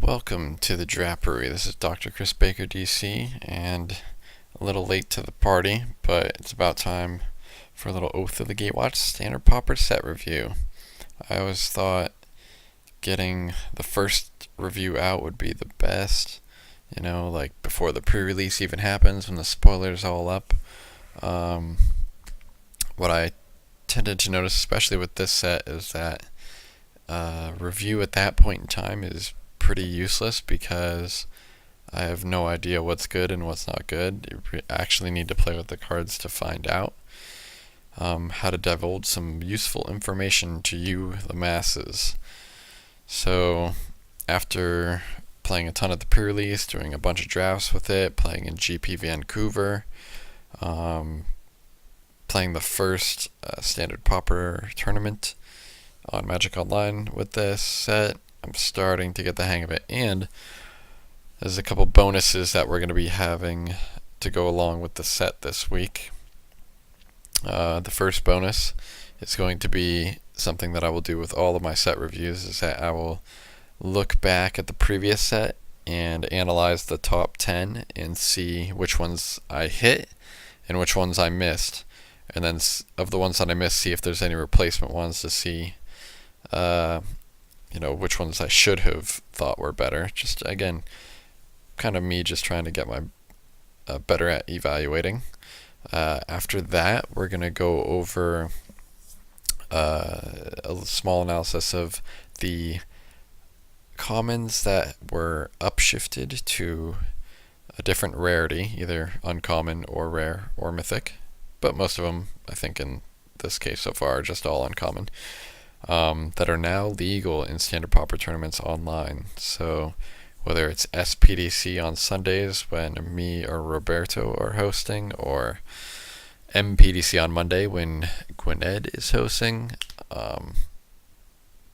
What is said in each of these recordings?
Welcome to the Drapery. This is Dr. Chris Baker, DC, and a little late to the party, but it's about time for a little Oath of the Gatewatch standard Pauper set review. I always thought getting the first review out would be the best, like before the pre-release even happens, when the spoilers all up. What I tended to notice, especially with this set, is that review at that point in time is pretty useless because I have no idea what's good and what's not good. You actually need to play with the cards to find out how to divulge some useful information to you, the masses. So after playing a ton of the pre-release, doing a bunch of drafts with it, playing in GP Vancouver, playing the first standard Pauper tournament on Magic Online with this set, I'm starting to get the hang of it, and there's a couple bonuses that we're going to be having to go along with the set this week. The first bonus is going to be something that I will do with all of my set reviews, is that I will look back at the previous set and analyze the top 10 and see which ones I hit and which ones I missed, and then of the ones that I missed, see if there's any replacement ones to see which ones I should have thought were better. Just, again, kind of me just trying to get my better at evaluating. After that, we're going to go over a small analysis of the commons that were upshifted to a different rarity, either uncommon or rare or mythic. But most of them, I think in this case so far, are just all uncommon. That are now legal in standard Pauper tournaments online. So whether it's SPDC on Sundays when me or Roberto are hosting, or MPDC on Monday when Gwynedd is hosting,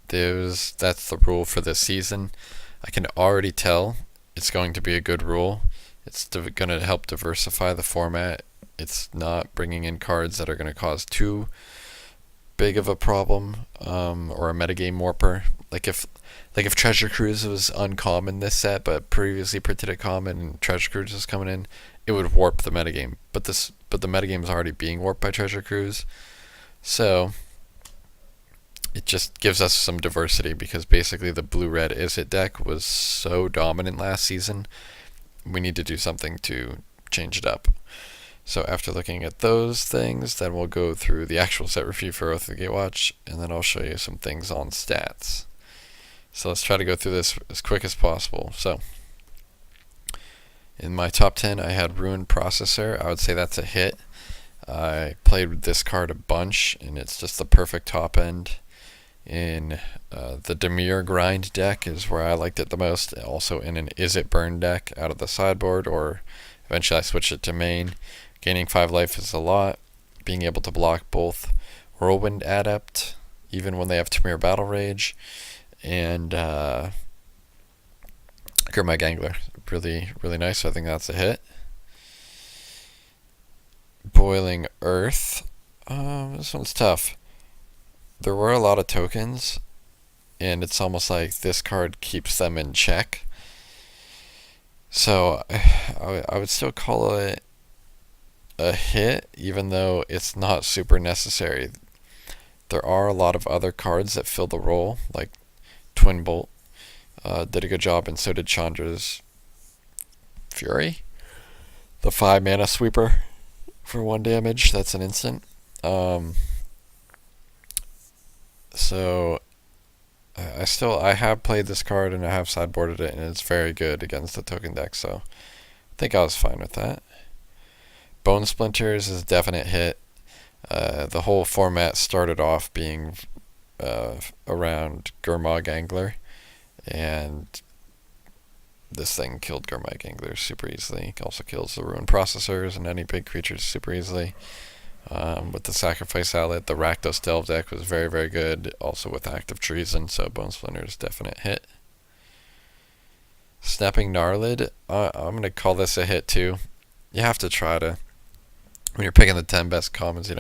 that's the rule for this season. I can already tell it's going to be a good rule. It's going to help diversify the format. It's not bringing in cards that are going to cause too big of a problem, or a metagame warper. Like if Treasure Cruise was uncommon this set, but previously printed at common, and Treasure Cruise was coming in, it would warp the metagame. But the metagame is already being warped by Treasure Cruise, so it just gives us some diversity, because basically the blue-red Izzet deck was so dominant last season. We need to do something to change it up. So after looking at those things, then we'll go through the actual set review for Oath of the Gatewatch, and then I'll show you some things on stats. So let's try to go through this as quick as possible. So in my top 10, I had Ruined Processor. I would say that's a hit. I played with this card a bunch, and it's just the perfect top end. In the Demir Grind deck is where I liked it the most. Also in an Izzet Burn deck out of the sideboard, or eventually I switched it to main. Gaining 5 life is a lot. Being able to block both Whirlwind Adept, even when they have Tamir Battle Rage, and Gurmag Angler. Really, really nice. So I think that's a hit. Boiling Earth. This one's tough. There were a lot of tokens, and it's almost like this card keeps them in check. So I would still call it a hit, even though it's not super necessary. There are a lot of other cards that fill the role, like Twin Bolt did a good job, and so did Chandra's Fury, the 5 mana sweeper for 1 damage. That's an instant. So I have played this card, and I have sideboarded it, and it's very good against the token deck, so I think I was fine with that. Bone Splinters is a definite hit. The whole format started off being around Gurmag Angler, and this thing killed Gurmag Angler super easily. It also kills the Ruined Processors and any big creatures super easily. With the Sacrifice Outlet, the Rakdos Delve deck was very, very good, also with Active Treason, so Bone Splinters definite hit. Snapping Gnarlid, I'm going to call this a hit too. You have to try to, when you're picking the 10 best commons,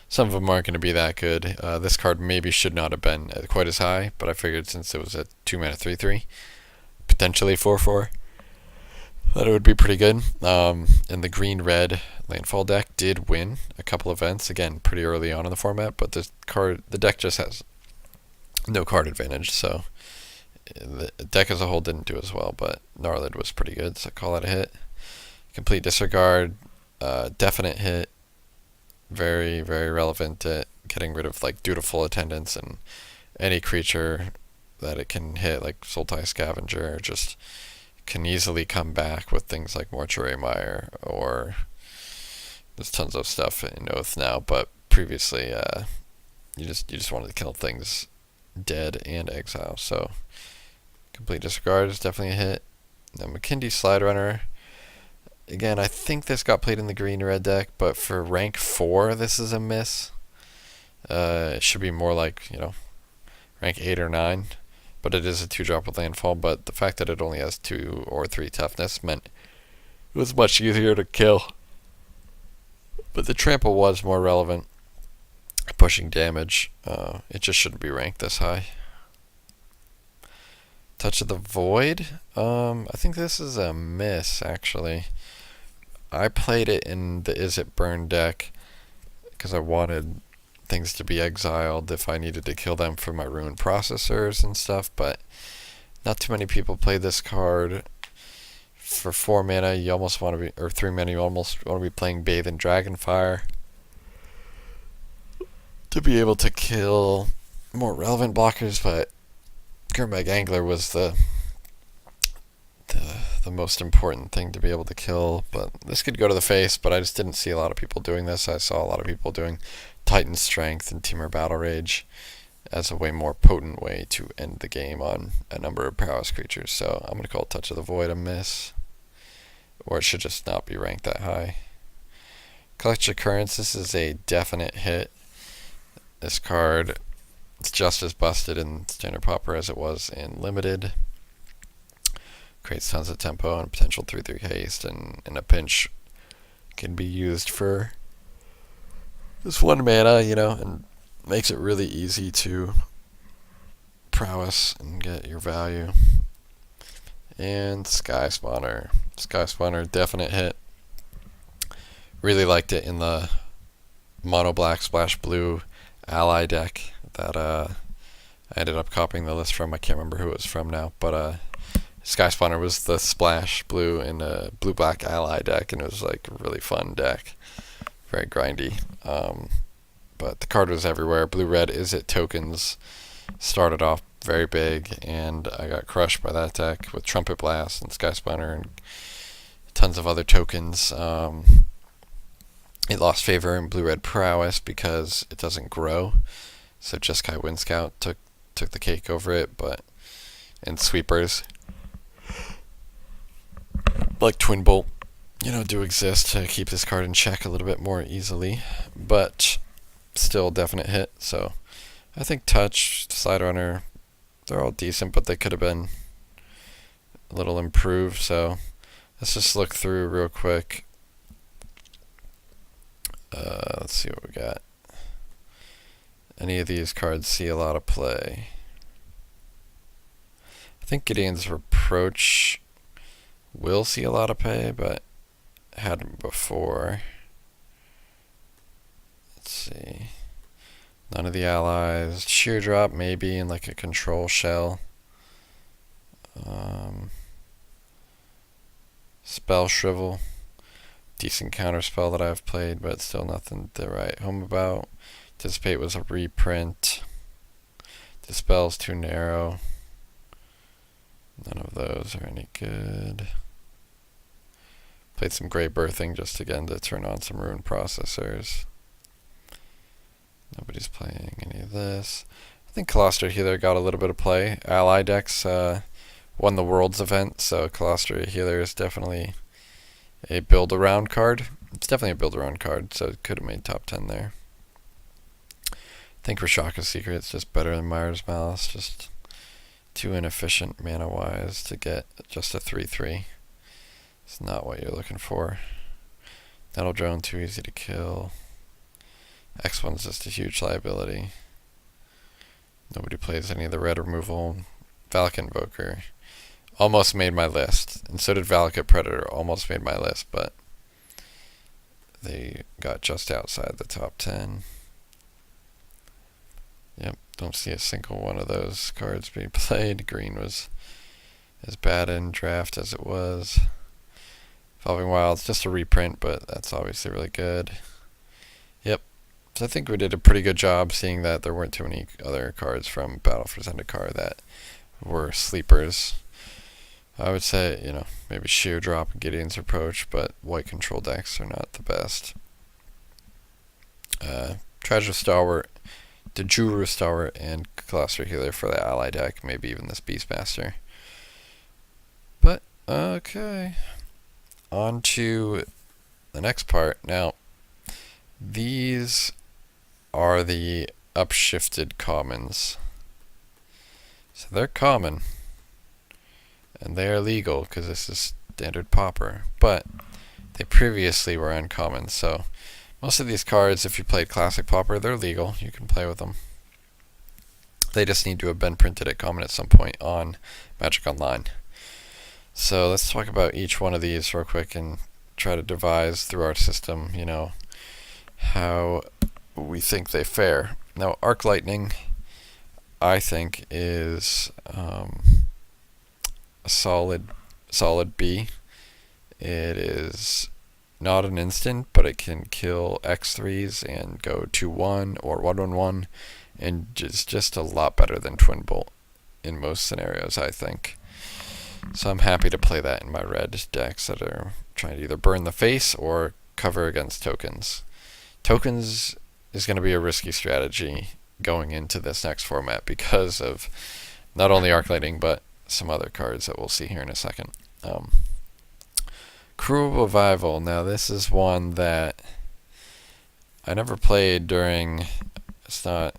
some of them aren't going to be that good. This card maybe should not have been quite as high, but I figured since it was a 2 mana 3/3, potentially 4/4. Thought it would be pretty good. And the green-red landfall deck did win a couple events, again, pretty early on in the format, but the deck just has no card advantage, so the deck as a whole didn't do as well, but Gnarlid was pretty good, so call that a hit. Complete Disregard, definite hit, very, very relevant at getting rid of like Dutiful Attendance and any creature that it can hit, like Sultai Scavenger, just can easily come back with things like Mortuary Mire, or there's tons of stuff in Oath now, but previously you just wanted to kill things dead and exile, so Complete Disregard is definitely a hit. Now McKindy Slide Runner, again, I think this got played in the green-red deck, but for rank 4 this is a miss. It should be more like, rank 8 or 9, but it is a 2-drop with landfall, but the fact that it only has 2 or 3 toughness meant it was much easier to kill. But the trample was more relevant, pushing damage. It just shouldn't be ranked this high. Touch of the Void, I think this is a miss, actually. I played it in the Is It Burn deck because I wanted things to be exiled if I needed to kill them for my rune processors and stuff, but not too many people play this card. For 4 mana, you almost want to be, or 3 mana, you almost want to be playing Bathe in Dragonfire to be able to kill more relevant blockers, but Gurmag Angler was the most important thing to be able to kill. But this could go to the face, but I just didn't see a lot of people doing this. I saw a lot of people doing Titan Strength and Temur Battle Rage as a way more potent way to end the game on a number of prowess creatures. So I'm going to call Touch of the Void a miss, or it should just not be ranked that high. Collection Occurrence, this is a definite hit. This card, it's just as busted in Standard Pauper as it was in Limited. Creates tons of tempo and potential 3/3 haste, and in a pinch can be used for just 1 mana, and makes it really easy to prowess and get your value. And Sky Spawner. Sky Spawner, definite hit. Really liked it in the mono black splash blue ally deck that I ended up copying the list from. I can't remember who it was from now, but Sky Spawner was the splash blue in a blue black ally deck, and it was like a really fun deck, very grindy. But the card was everywhere. Blue red Is It tokens started off very big, and I got crushed by that deck with Trumpet Blast and Sky Spawner and tons of other tokens. It lost favor in blue-red prowess because it doesn't grow, so Jeskai Wind Scout took the cake over it. But in sweepers, like Twin Bolt, do exist to keep this card in check a little bit more easily, but still definite hit. So I think Touch, Slide Runner, they're all decent, but they could have been a little improved. So let's just look through real quick. Let's see what we got. Any of these cards see a lot of play? I think Gideon's Reproach will see a lot of play, but hadn't before. Let's see. None of the allies. Sheer Drop maybe in like a control shell. Spell Shrivel. Decent counter spell that I've played, but still nothing to write home about. Dissipate was a reprint. Dispel's too narrow. None of those are any good. Played some Great Birthing just again to turn on some rune processors. Nobody's playing any of this. I think Colostra Healer got a little bit of play. Ally decks won the Worlds event, so Colostra Healer is definitely a build-around card. It's definitely a build-around card, so it could have made top 10 there. I think Rashaka's Secret's just better than Myra's Malice, just too inefficient mana-wise to get just a 3/3. It's not what you're looking for. Nettle Drone, too easy to kill. X1's just a huge liability. Nobody plays any of the red removal. Valak Invoker, almost made my list, and so did Valakut Predator. Almost made my list, but they got just outside the top 10. Yep, don't see a single one of those cards being played. Green was as bad in draft as it was. Evolving Wilds, just a reprint, but that's obviously really good. Yep. So I think we did a pretty good job seeing that there weren't too many other cards from Battle for Zendikar that were sleepers. I would say, maybe Sheer Drop and Gideon's Approach, but white control decks are not the best. Treasure Stalwart, Dejuru Stalwart, and Cluster Healer for the ally deck, maybe even this Beastmaster. But, okay. On to the next part. Now, these are the upshifted commons. So they're common, and they are legal because this is standard Pauper, but they previously were uncommon. So most of these cards, if you played classic Pauper, they're legal. You can play with them. They just need to have been printed at common at some point on Magic Online. So let's talk about each one of these real quick and try to devise through our system, how we think they fare. Now, Arc Lightning, I think, is a solid B. It is not an instant, but it can kill X3s and go 2-1 or 1-1-1, and just a lot better than Twin Bolt in most scenarios, I think. So I'm happy to play that in my red decks that are trying to either burn the face or cover against tokens. Tokens is going to be a risky strategy going into this next format because of not only Arc Lightning, but some other cards that we'll see here in a second. Cruel Revival. Now this is one that I never played during. It's not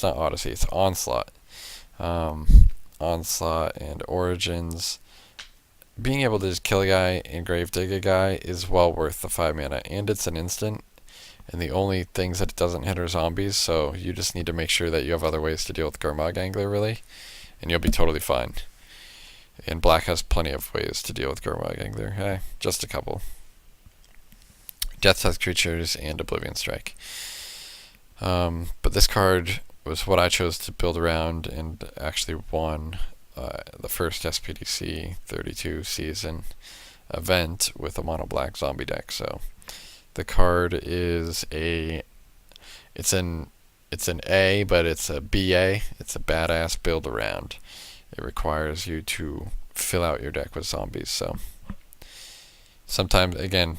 Odyssey. It's Onslaught. Onslaught and Origins. Being able to just kill a guy and Gravedigger a guy is well worth the 5 mana, and it's an instant. And the only things that it doesn't hit are zombies, so you just need to make sure that you have other ways to deal with Gurmag Angler, really, and you'll be totally fine. And black has plenty of ways to deal with Gurmag Angler. Just a couple. Death Touch Creatures and Oblivion Strike. But this card was what I chose to build around and actually won the first SPDC 32 season event with a mono black zombie deck. So the card is it's an A, but it's a BA. It's a badass build around. It requires you to fill out your deck with zombies. So sometimes, again,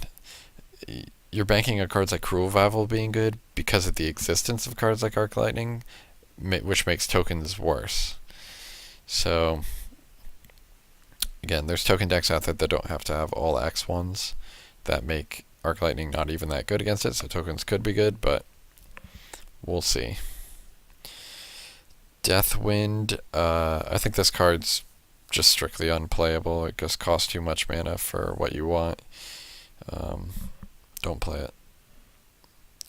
you're banking on cards like Cruel Revival being good because of the existence of cards like Arc Lightning, which makes tokens worse. So, again, there's token decks out there that don't have to have all X ones that make Arc Lightning not even that good against it, so tokens could be good, but we'll see. Deathwind, I think this card's just strictly unplayable. It just costs too much mana for what you want. Don't play it.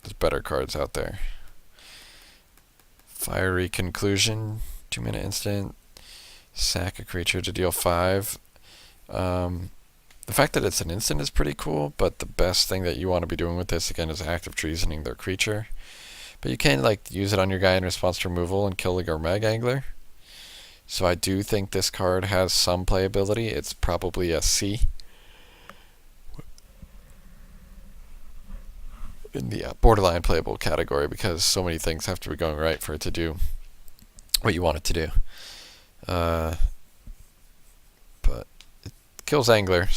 There's better cards out there. Fiery Conclusion, 2-mana instant. Sack a creature to deal 5. The fact that it's an instant is pretty cool, but the best thing that you want to be doing with this, again, is active treasoning their creature. But you can use it on your guy in response to removal and kill the Gurmag Angler. So I do think this card has some playability. It's probably a C in the borderline playable category because so many things have to be going right for it to do what you want it to do. But it kills Angler,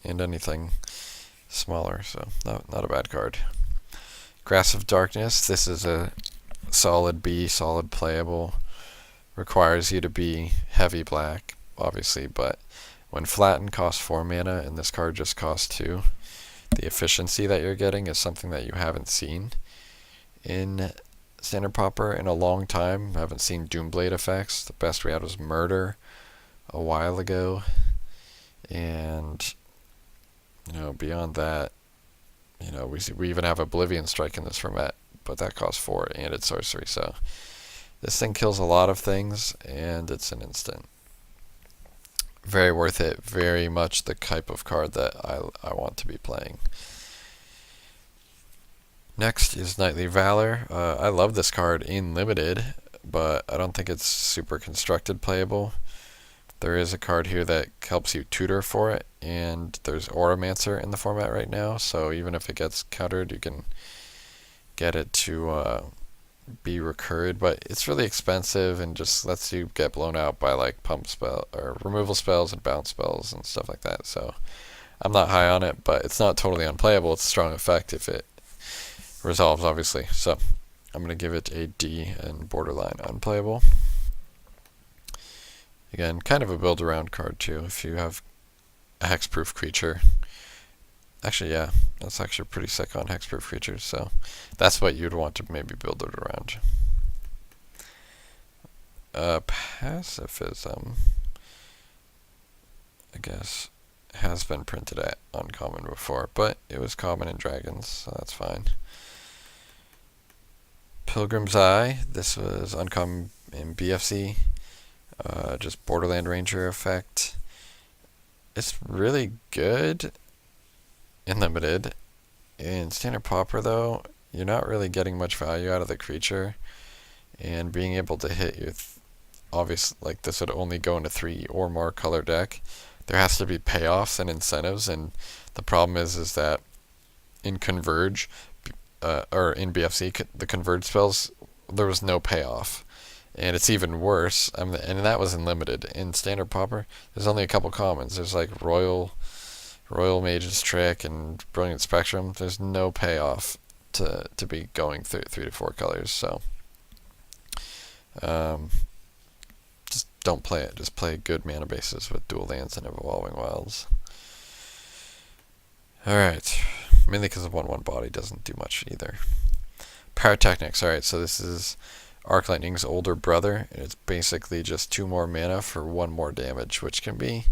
and anything smaller, so not a bad card. Grasp of Darkness, this is a solid B, solid playable. Requires you to be heavy black, obviously, but when flattened costs 4 mana and this card just costs 2, the efficiency that you're getting is something that you haven't seen in Standard Pauper in a long time. I haven't seen Doomblade effects. The best we had was Murder a while ago, and beyond that, we even have Oblivion Strike in this format, but that costs 4 and it's sorcery, so This thing kills a lot of things, and it's an instant. Very worth it. Very much the type of card that I want to be playing. Next is Knightly Valor. I love this card in Limited, but I don't think it's super constructed playable. There is a card here that helps you tutor for it, and there's Auramancer in the format right now, so even if it gets countered, you can get it to be recurred, but it's really expensive and just lets you get blown out by like pump spell or removal spells and bounce spells and stuff like that. So I'm not high on it, but it's not totally unplayable. It's a strong effect if it resolves, obviously. So I'm gonna give it a D and borderline unplayable. Again, kind of a build around card too. If you have a hexproof creature. Actually, yeah, that's actually pretty sick on hexproof creatures, so that's what you'd want to maybe build it around. Pacifism, I guess, has been printed at uncommon before, but it was common in Dragons, so that's fine. Pilgrim's Eye, this was uncommon in BFC, just Borderland Ranger effect. It's really good in Limited. In Standard Pauper, though, you're not really getting much value out of the creature, and being able to hit your obvious, like this would only go in a 3 or more color deck. There has to be payoffs and incentives, and the problem is that in Converge, or in BFC, the Converge spells, there was no payoff. And it's even worse, and that was in Limited. In Standard Pauper, there's only a couple commons. There's like Royal Mage's Trick and Brilliant Spectrum. There's no payoff to be going through 3 to 4 colors, so just don't play it. Just play good mana bases with dual lands and Evolving Wilds. Alright, mainly because the 1/1 body doesn't do much either. Pyrotechnics, alright, so this is Arc Lightning's older brother, and it's basically just 2 more mana for 1 more damage, which can be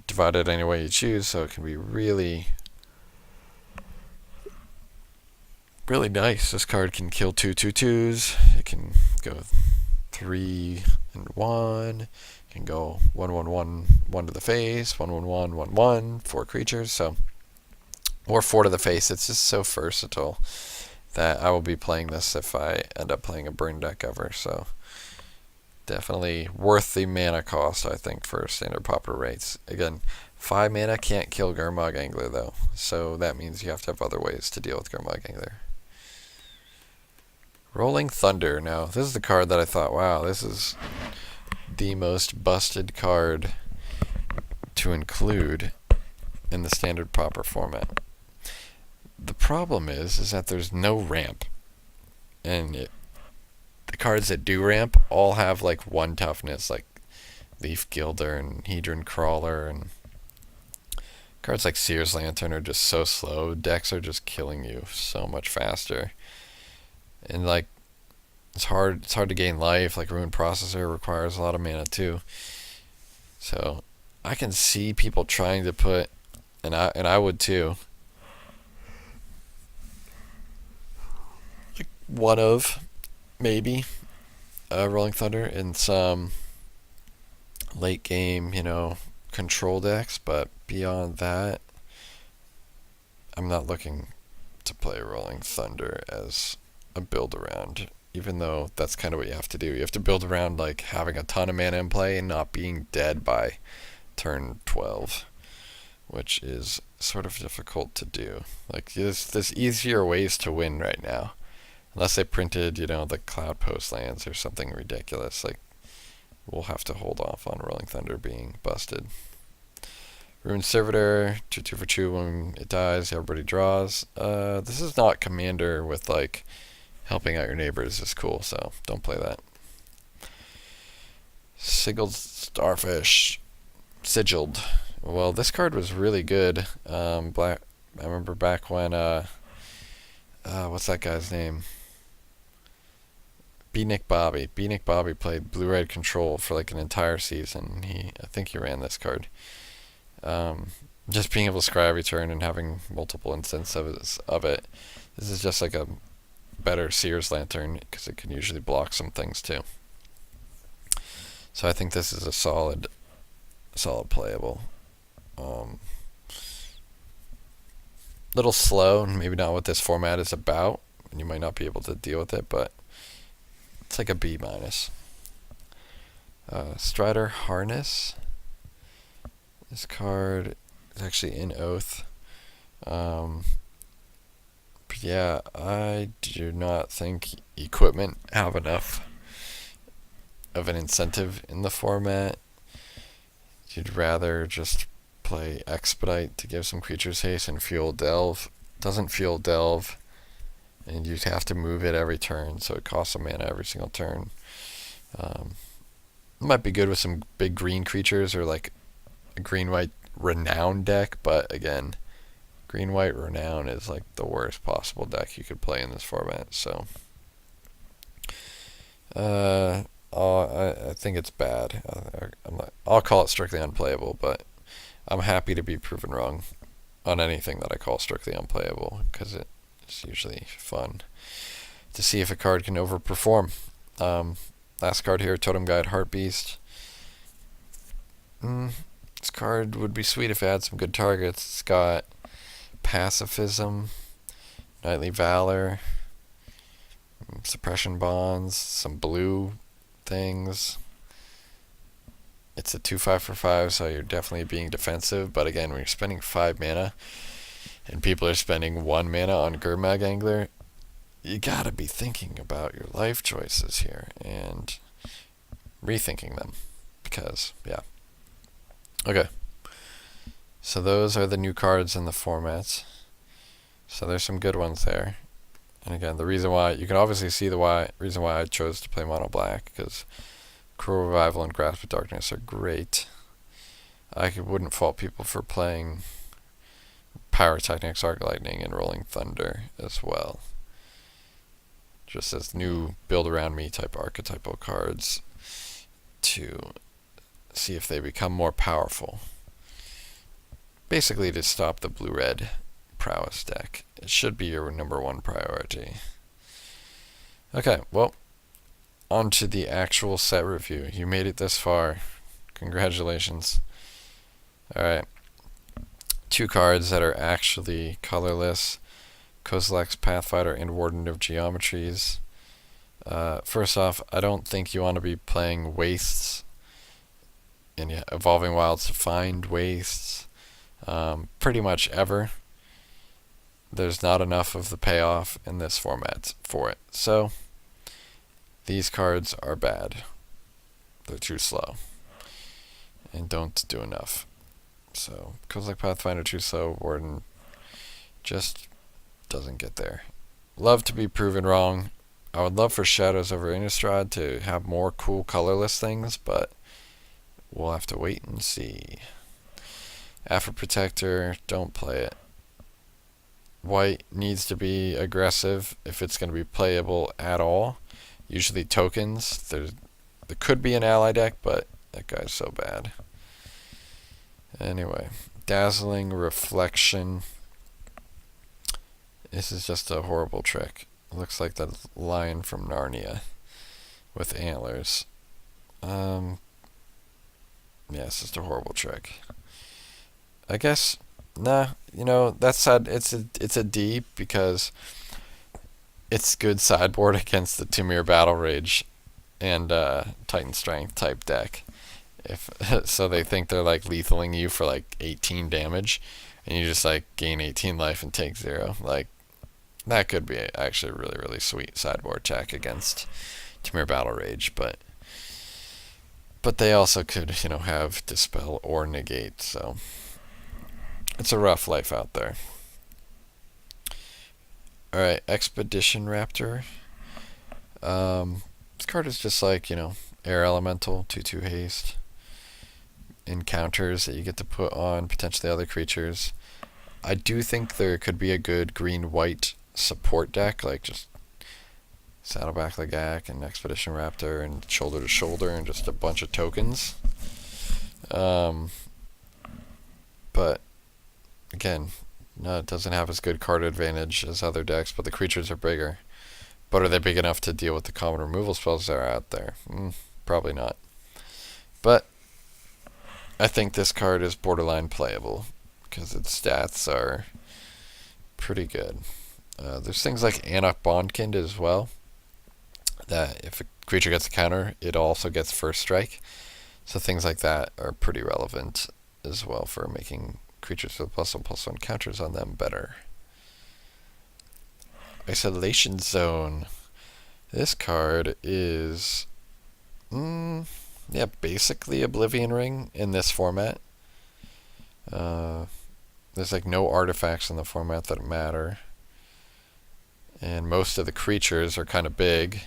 divided any way you choose, so it can be really nice. This card can kill 2/2/2s. It can go 3 and 1. It can go 1/1/1, 1 to the face, 1/1/1, 1/1, 4 creatures. So, or 4 to the face. It's just so versatile that I will be playing this if I end up playing a burn deck ever. So definitely worth the mana cost, I think, for Standard Pauper rates. Again, 5 mana can't kill Gurmag Angler, though, so that means you have to have other ways to deal with Gurmag Angler. Rolling Thunder. Now, this is the card that I thought, wow, this is the most busted card to include in the Standard Pauper format. The problem is that there's no ramp, and the cards that do ramp all have like 1 toughness, like Leaf Gilder and Hedron Crawler, and cards like Seer's Lantern are just so slow. Decks are just killing you so much faster, and like it's hard to gain life. Like Rune Processor requires a lot of mana too, so I can see people trying to put, and I would too, like one of maybe Rolling Thunder in some late game, control decks, but beyond that, I'm not looking to play Rolling Thunder as a build around, even though that's kind of what you have to do. You have to build around like having a ton of mana in play and not being dead by turn 12, which is sort of difficult to do. Like there's easier ways to win right now. Unless they printed, the Cloud Post lands or something ridiculous. Like, we'll have to hold off on Rolling Thunder being busted. Rune Servitor, 2/2 for 2 when it dies, everybody draws. This is not Commander with, like, helping out your neighbors is cool, so don't play that. Sigiled Starfish. Sigiled. Well, this card was really good. I remember back when, what's that guy's name? B-Nick Bobby. B-Nick Bobby played Blue-Red Control for like an entire season. I think he ran this card. Just being able to scry every turn and having multiple instances of it. This is just like a better Sears Lantern because it can usually block some things too. So I think this is a solid playable. Little slow, and maybe not what this format is about, and you might not be able to deal with it, but it's like a B minus. Strider Harness. This card is actually in Oath. But yeah, I do not think equipment have enough of an incentive in the format. You'd rather just play Expedite to give some creatures haste and fuel Delve. Doesn't fuel Delve, and you'd have to move it every turn, so it costs a mana every single turn. It might be good with some big green creatures or like a green-white Renown deck, but again, green-white Renown is like the worst possible deck you could play in this format, so I think it's bad. I'll call it strictly unplayable, but I'm happy to be proven wrong on anything that I call strictly unplayable, because it's usually fun to see if a card can overperform. Last card here, Totem Guide Heartbeast. This card would be sweet if it had some good targets. It's got Pacifism, Knightly Valor, Suppression Bonds, some blue things. It's a 2/5 for 5, so you're definitely being defensive, but again, when you're spending 5 mana and people are spending 1 mana on Gurmag Angler, you gotta be thinking about your life choices here and rethinking them, because yeah. Okay, so those are the new cards in the formats. So there's some good ones there. And again, the reason why, you can obviously see the reason why I chose to play mono black, because Cruel Revival and Grasp of Darkness are great. I wouldn't fault people for playing Pyrotechnics, Arc Lightning, and Rolling Thunder as well, just as new build around me type archetypal cards to see if they become more powerful. Basically to stop the blue-red prowess deck. It should be your number one priority. Okay, well, on to the actual set review. You made it this far. Congratulations. Alright. 2 cards that are actually colorless. Kozilek's Pathfinder and Warden of Geometries. First off, I don't think you want to be playing Wastes in Evolving Wilds to find Wastes pretty much ever. There's not enough of the payoff in this format for it. So, these cards are bad. They're too slow and don't do enough. So, Kozilek Pathfinder too slow, Warden just doesn't get there. Love to be proven wrong. I would love for Shadows over Innistrad to have more cool colorless things, but we'll have to wait and see. Afro Protector, don't play it. White needs to be aggressive if it's going to be playable at all. Usually tokens. There could be an ally deck, but that guy's so bad. Anyway, Dazzling Reflection. This is just a horrible trick. It looks like the lion from Narnia with antlers. Yeah, it's just a horrible trick. I guess, nah, that's sad. It's a D because it's good sideboard against the Temur Battle Rage and Titan Strength type deck. If so, they think they're like lethaling you for like 18 damage, and you just like gain 18 life and take 0. Like, that could be actually a really, really sweet sideboard check against Temur Battle Rage, but they also could, have Dispel or Negate, so it's a rough life out there. Alright, Expedition Raptor. This card is just like, Air Elemental, 2/2 haste. Encounters that you get to put on potentially other creatures. I do think there could be a good green-white support deck, like just Saddleback Lagak and Expedition Raptor and Shoulder to Shoulder and just a bunch of tokens. But again, no, it doesn't have as good card advantage as other decks, but the creatures are bigger. But are they big enough to deal with the common removal spells that are out there? Probably not. But I think this card is borderline playable because its stats are pretty good. There's things like Anok Bondkind as well, that if a creature gets a counter, it also gets first strike. So things like that are pretty relevant as well for making creatures with +1/+1 counters on them better. Isolation Zone. This card is, basically Oblivion Ring in this format. There's like no artifacts in the format that matter. And most of the creatures are kind of big.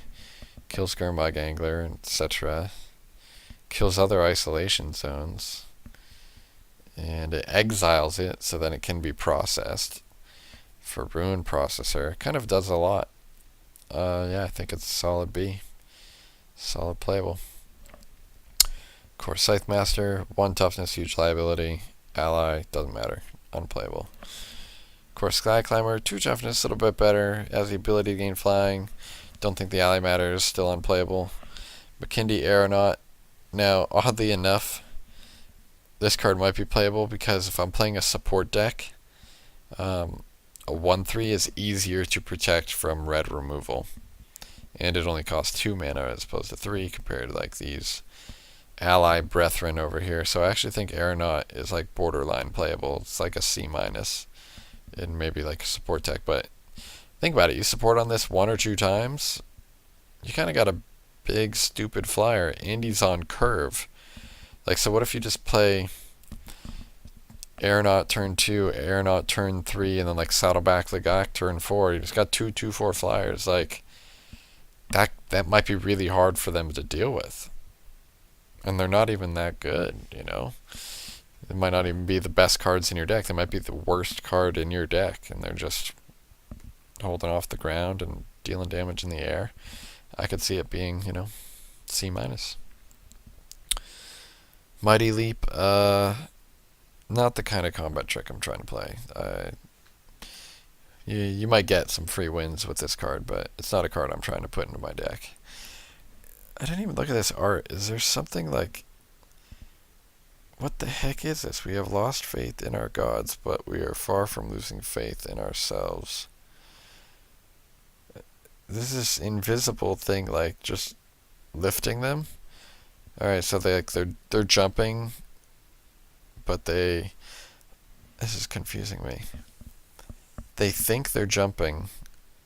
Kills Gurmag Angler, etc. Kills other isolation zones. And it exiles it so that it can be processed. For Ruin Processor, kind of does a lot. I think it's a solid B. Solid playable. Of course, Scythe Master, 1 toughness, huge liability. Ally, doesn't matter. Unplayable. Of course, Sky Climber, 2 toughness, a little bit better. Has the ability to gain flying. Don't think the ally matters, still unplayable. Makindi Aeronaut. Now, oddly enough, this card might be playable because if I'm playing a support deck, a 1/3 is easier to protect from red removal. And it only costs 2 mana as opposed to 3 compared to like these ally brethren over here. So I actually think Aeronaut is like borderline playable. It's like a C- in maybe like a support deck. But think about it. You support on this 1 or 2 times, you kind of got a big stupid flyer. And he's on curve. Like, so what if you just play Aeronaut turn 2, Aeronaut turn 3, and then like Saddleback Legak turn 4. You just got 2/2/4 flyers. Like that might be really hard for them to deal with. And they're not even that good, you know. It might not even be the best cards in your deck. They might be the worst card in your deck, and they're just holding off the ground and dealing damage in the air. I could see it being, C-. Mighty Leap, not the kind of combat trick I'm trying to play. You might get some free wins with this card, but it's not a card I'm trying to put into my deck. I didn't even look at this art. Is there something like... What the heck is this? We have lost faith in our gods, but we are far from losing faith in ourselves. This is invisible thing, like, just lifting them. Alright, so they're jumping, but this is confusing me. They think they're jumping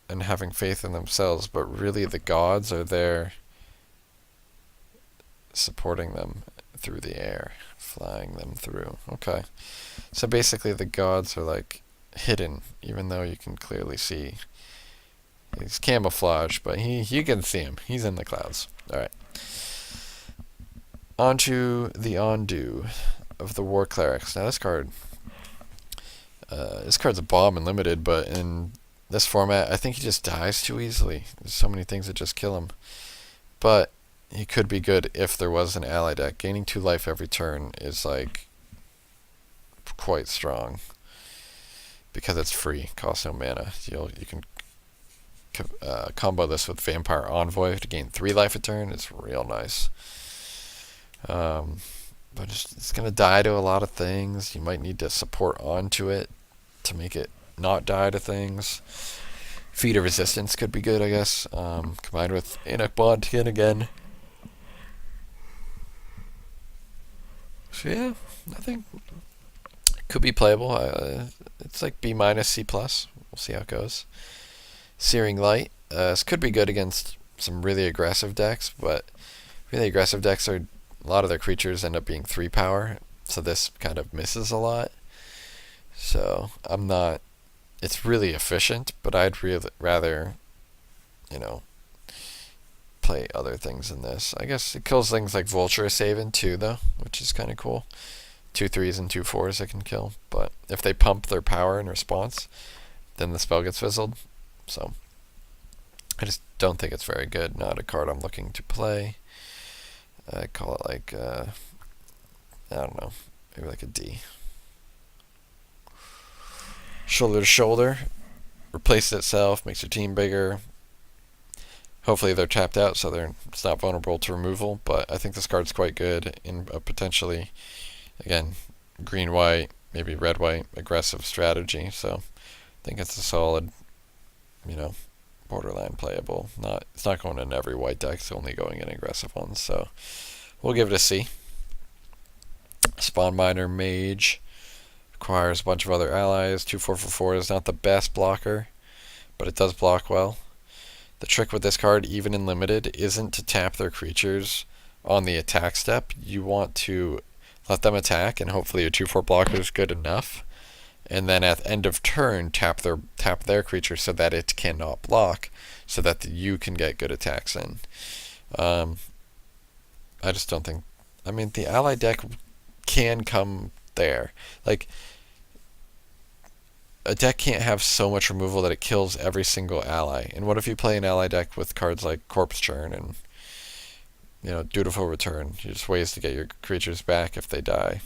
and having faith in themselves, but really the gods are there supporting them through the air, flying them through. Okay. So basically the gods are like hidden, even though you can clearly see. He's camouflaged, but you can see him. He's in the clouds. Alright. Onto the Ondu of the War Clerics. Now this card's a bomb in limited, but in this format, I think he just dies too easily. There's so many things that just kill him. But he could be good if there was an ally deck. Gaining 2 life every turn is like quite strong because it's free, costs no mana. You can combo this with Vampire Envoy to gain 3 life a turn. It's real nice. But it's gonna die to a lot of things. You might need to support onto it to make it not die to things. Feat of Resistance could be good, I guess. Combined with Anok Bondkind again. So yeah, I think it could be playable. It's like B-, C+. We'll see how it goes. Searing Light. This could be good against some really aggressive decks, but really aggressive decks a lot of their creatures end up being 3 power, so this kind of misses a lot. So it's really efficient, but I'd rather, play other things in this. I guess it kills things like Vulture Saven too, though, which is kind of cool. 2 3s and 2 4s it can kill, but if they pump their power in response, then the spell gets fizzled. So I just don't think it's very good. Not a card I'm looking to play. I call it like, I don't know, maybe like a D. Shoulder to Shoulder. Replaces itself, makes your team bigger. Hopefully they're tapped out so it's not vulnerable to removal, but I think this card's quite good in a potentially, again, green-white, maybe red-white aggressive strategy. So I think it's a solid, borderline playable. It's not going in every white deck, it's only going in aggressive ones. So we'll give it a C. Spawn Miner Mage requires a bunch of other allies. 2/4 for 4 is not the best blocker, but it does block well. The trick with this card, even in limited, isn't to tap their creatures on the attack step. You want to let them attack, and hopefully your 2/4 blocker is good enough. And then at the end of turn, tap their creature so that it cannot block, so that you can get good attacks in. I just don't think. I mean, the ally deck can come there. Like, a deck can't have so much removal that it kills every single ally. And what if you play an ally deck with cards like Corpse Churn and Dutiful Return? Just ways to get your creatures back if they die.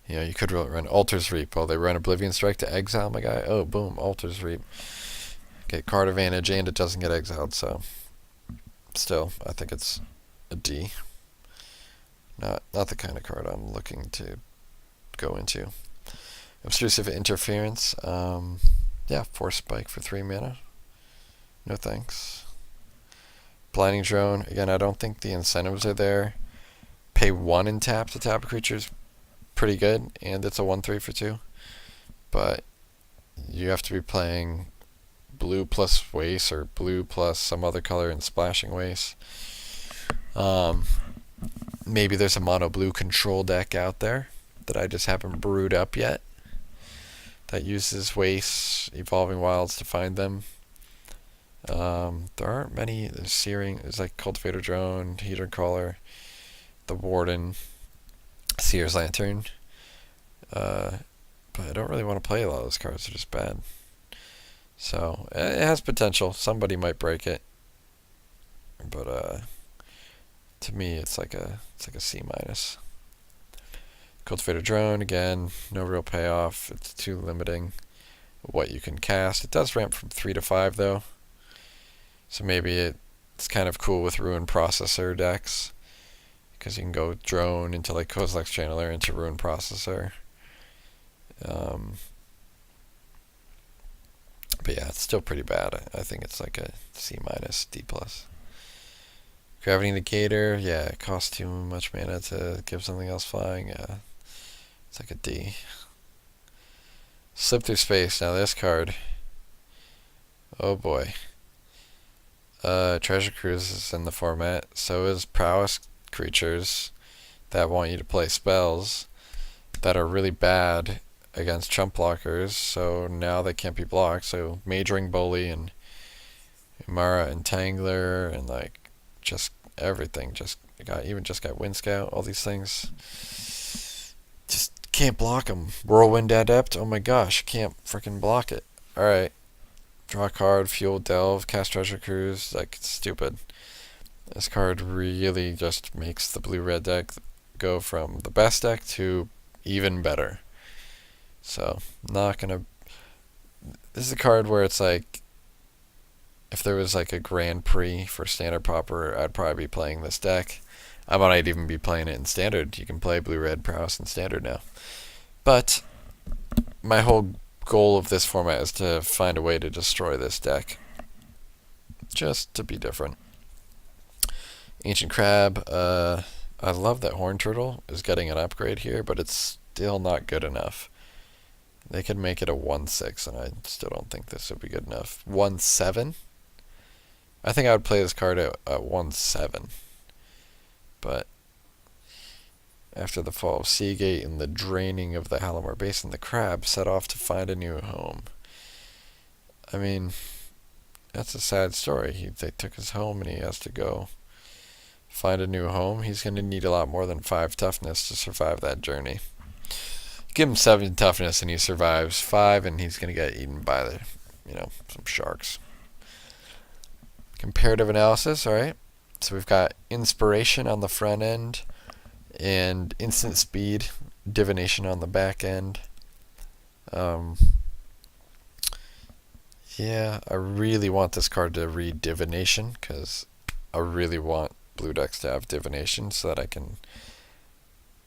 You could run Altar's Reap. Well, they run Oblivion Strike to exile my guy. Oh, boom, Altar's Reap. Get card advantage, and it doesn't get exiled. So, still, I think it's a D. Not the kind of card I'm looking to go into. Obtrusive Interference. Force Spike for 3 mana. No thanks. Blinding Drone. Again, I don't think the incentives are there. Pay 1 and tap to tap a creature's pretty good, and it's a 1/3 for 2. But you have to be playing blue plus Waste or blue plus some other color and splashing Waste. Maybe there's a mono blue control deck out there that I just haven't brewed up yet that uses Waste, Evolving Wilds to find them. There aren't many. There's Searing. There's like Cultivator Drone, Heater Caller, the Warden, Seer's Lantern. But I don't really want to play a lot of those cards. They're just bad. So it has potential. Somebody might break it, but to me, it's like a C-. Cultivator Drone, again, no real payoff. It's too limiting what you can cast. It does ramp from 3 to 5 though, so maybe it's kind of cool with Ruin Processor decks, because you can go Drone into like Kozilek's Channeler into Ruin Processor. But yeah, it's still pretty bad. I think it's like a C-, D+. Gravity Indicator, yeah, it costs too much mana to give something else flying. Yeah, it's like a D. Slip Through Space. Now this card, oh boy. Treasure Cruise is in the format. So is Prowess creatures that want you to play spells that are really bad against chump blockers. So now they can't be blocked. So Majoring Bully and Imara Entangler and like just everything. Just got Wind Scout. All these things just can't block them. Whirlwind Adept. Oh my gosh, can't freaking block it. All right, draw a card. Fuel Delve. Cast Treasure Cruise. Like, it's stupid. This card really just makes the blue-red deck go from the best deck to even better. So, not gonna. This is a card where it's like, if there was like a Grand Prix for Standard Pauper, I'd probably be playing this deck. I might even be playing it in Standard. You can play blue-red Prowess in Standard now. But my whole goal of this format is to find a way to destroy this deck, just to be different. Ancient Crab. I love that Horn Turtle is getting an upgrade here, but it's still not good enough. They could make it a 1/6, and I still don't think this would be good enough. 1/7? I think I would play this card at 1/7. But after the fall of Seagate and the draining of the Halimar Basin, the crab set off to find a new home. I mean, that's a sad story. They took his home and he has to go find a new home. He's going to need a lot more than 5 toughness to survive that journey. Give him 7 toughness and he survives 5, and he's going to get eaten by some sharks. Comparative analysis, alright. So we've got Inspiration on the front end and Instant Speed, Divination on the back end. Yeah, I really want this card to read Divination, because I really want blue decks to have Divination so that I can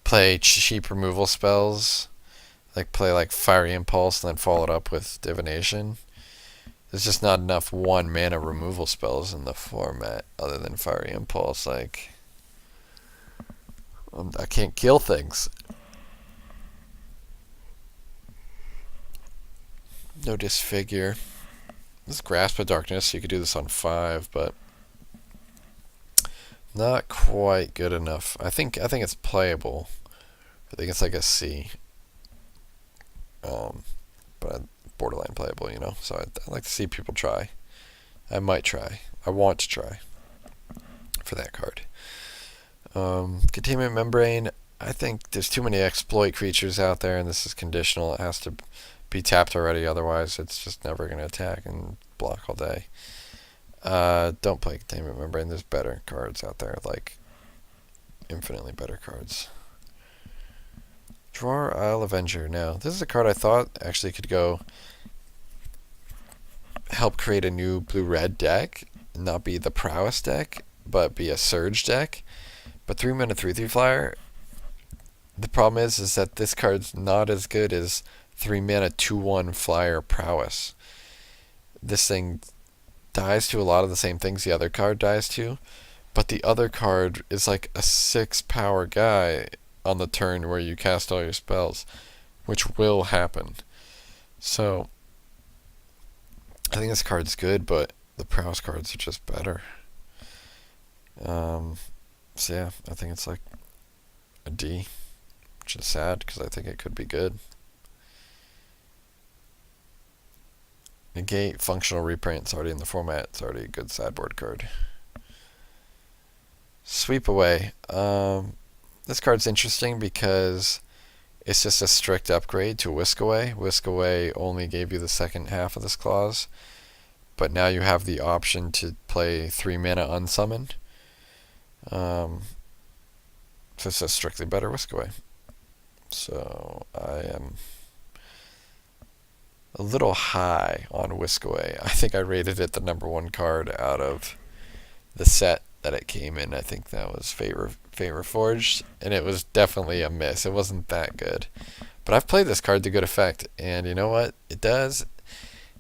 play cheap removal spells, like play like Fiery Impulse and then follow it up with Divination. There's just not enough 1 mana removal spells in the format other than Fiery Impulse. Like, I can't kill things. No Disfigure. This is Grasp of Darkness, so you could do this on 5, but not quite good enough. I think it's playable. I think it's like a C. But borderline playable, you know. So I'd like to see people try. I might try. I want to try for that card. Containment Membrane. I think there's too many exploit creatures out there, and this is conditional. It has to be tapped already, otherwise it's just never going to attack and block all day. Don't play Containment Membrane. There's better cards out there, like infinitely better cards. Drawer Isle Avenger. Now, this is a card I thought actually could go help create a new blue-red deck, not be the prowess deck, but be a surge deck. But 3-mana 3/3 flyer. The problem is that this card's not as good as 3-mana 2/1 flyer prowess. This thing dies to a lot of the same things the other card dies to, but the other card is like a 6-power guy on the turn where you cast all your spells, which will happen. So I think this card's good, but the prowess cards are just better. So yeah, I think it's like a D, which is sad because I think it could be good. Negate Functional Reprint. It's already in the format. It's already a good sideboard card. Sweep Away. This card's interesting because it's just a strict upgrade to Whisk Away. Whisk Away only gave you the second half of this clause, but now you have the option to play 3-mana unsummoned. So it's a strictly better Whisk Away. So I am a little high on Whisk Away. I think I rated it the #1 card out of the set that it came in. I think that was Favor Forged, and it was definitely a miss. It wasn't that good. But I've played this card to good effect, and you know what it does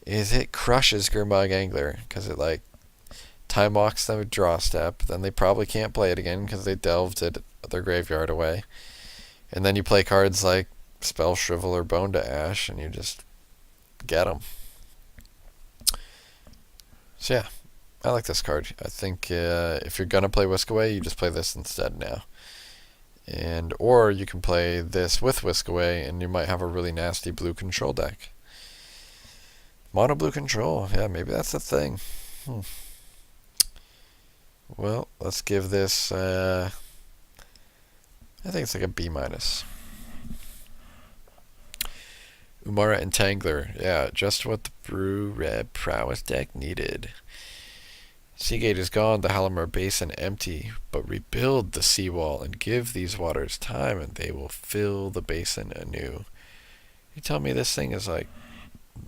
is it crushes Grimog Angler, because it like time walks them a draw step, then they probably can't play it again because they delved it their graveyard away. And then you play cards like Spell Shrivel or Bone to Ash, and you just get them. So yeah, I like this card. I think if you're gonna play Whisk Away, you just play this instead now. Or you can play this with Whisk Away, and you might have a really nasty blue control deck. Mono blue control, yeah, maybe that's the thing. Well, let's give this. I think it's like a B-. Umara Entangler, yeah, just what the Brew Red Prowess deck needed. Seagate is gone, the Halimar Basin empty, but rebuild the seawall and give these waters time, and they will fill the basin anew. You tell me this thing is like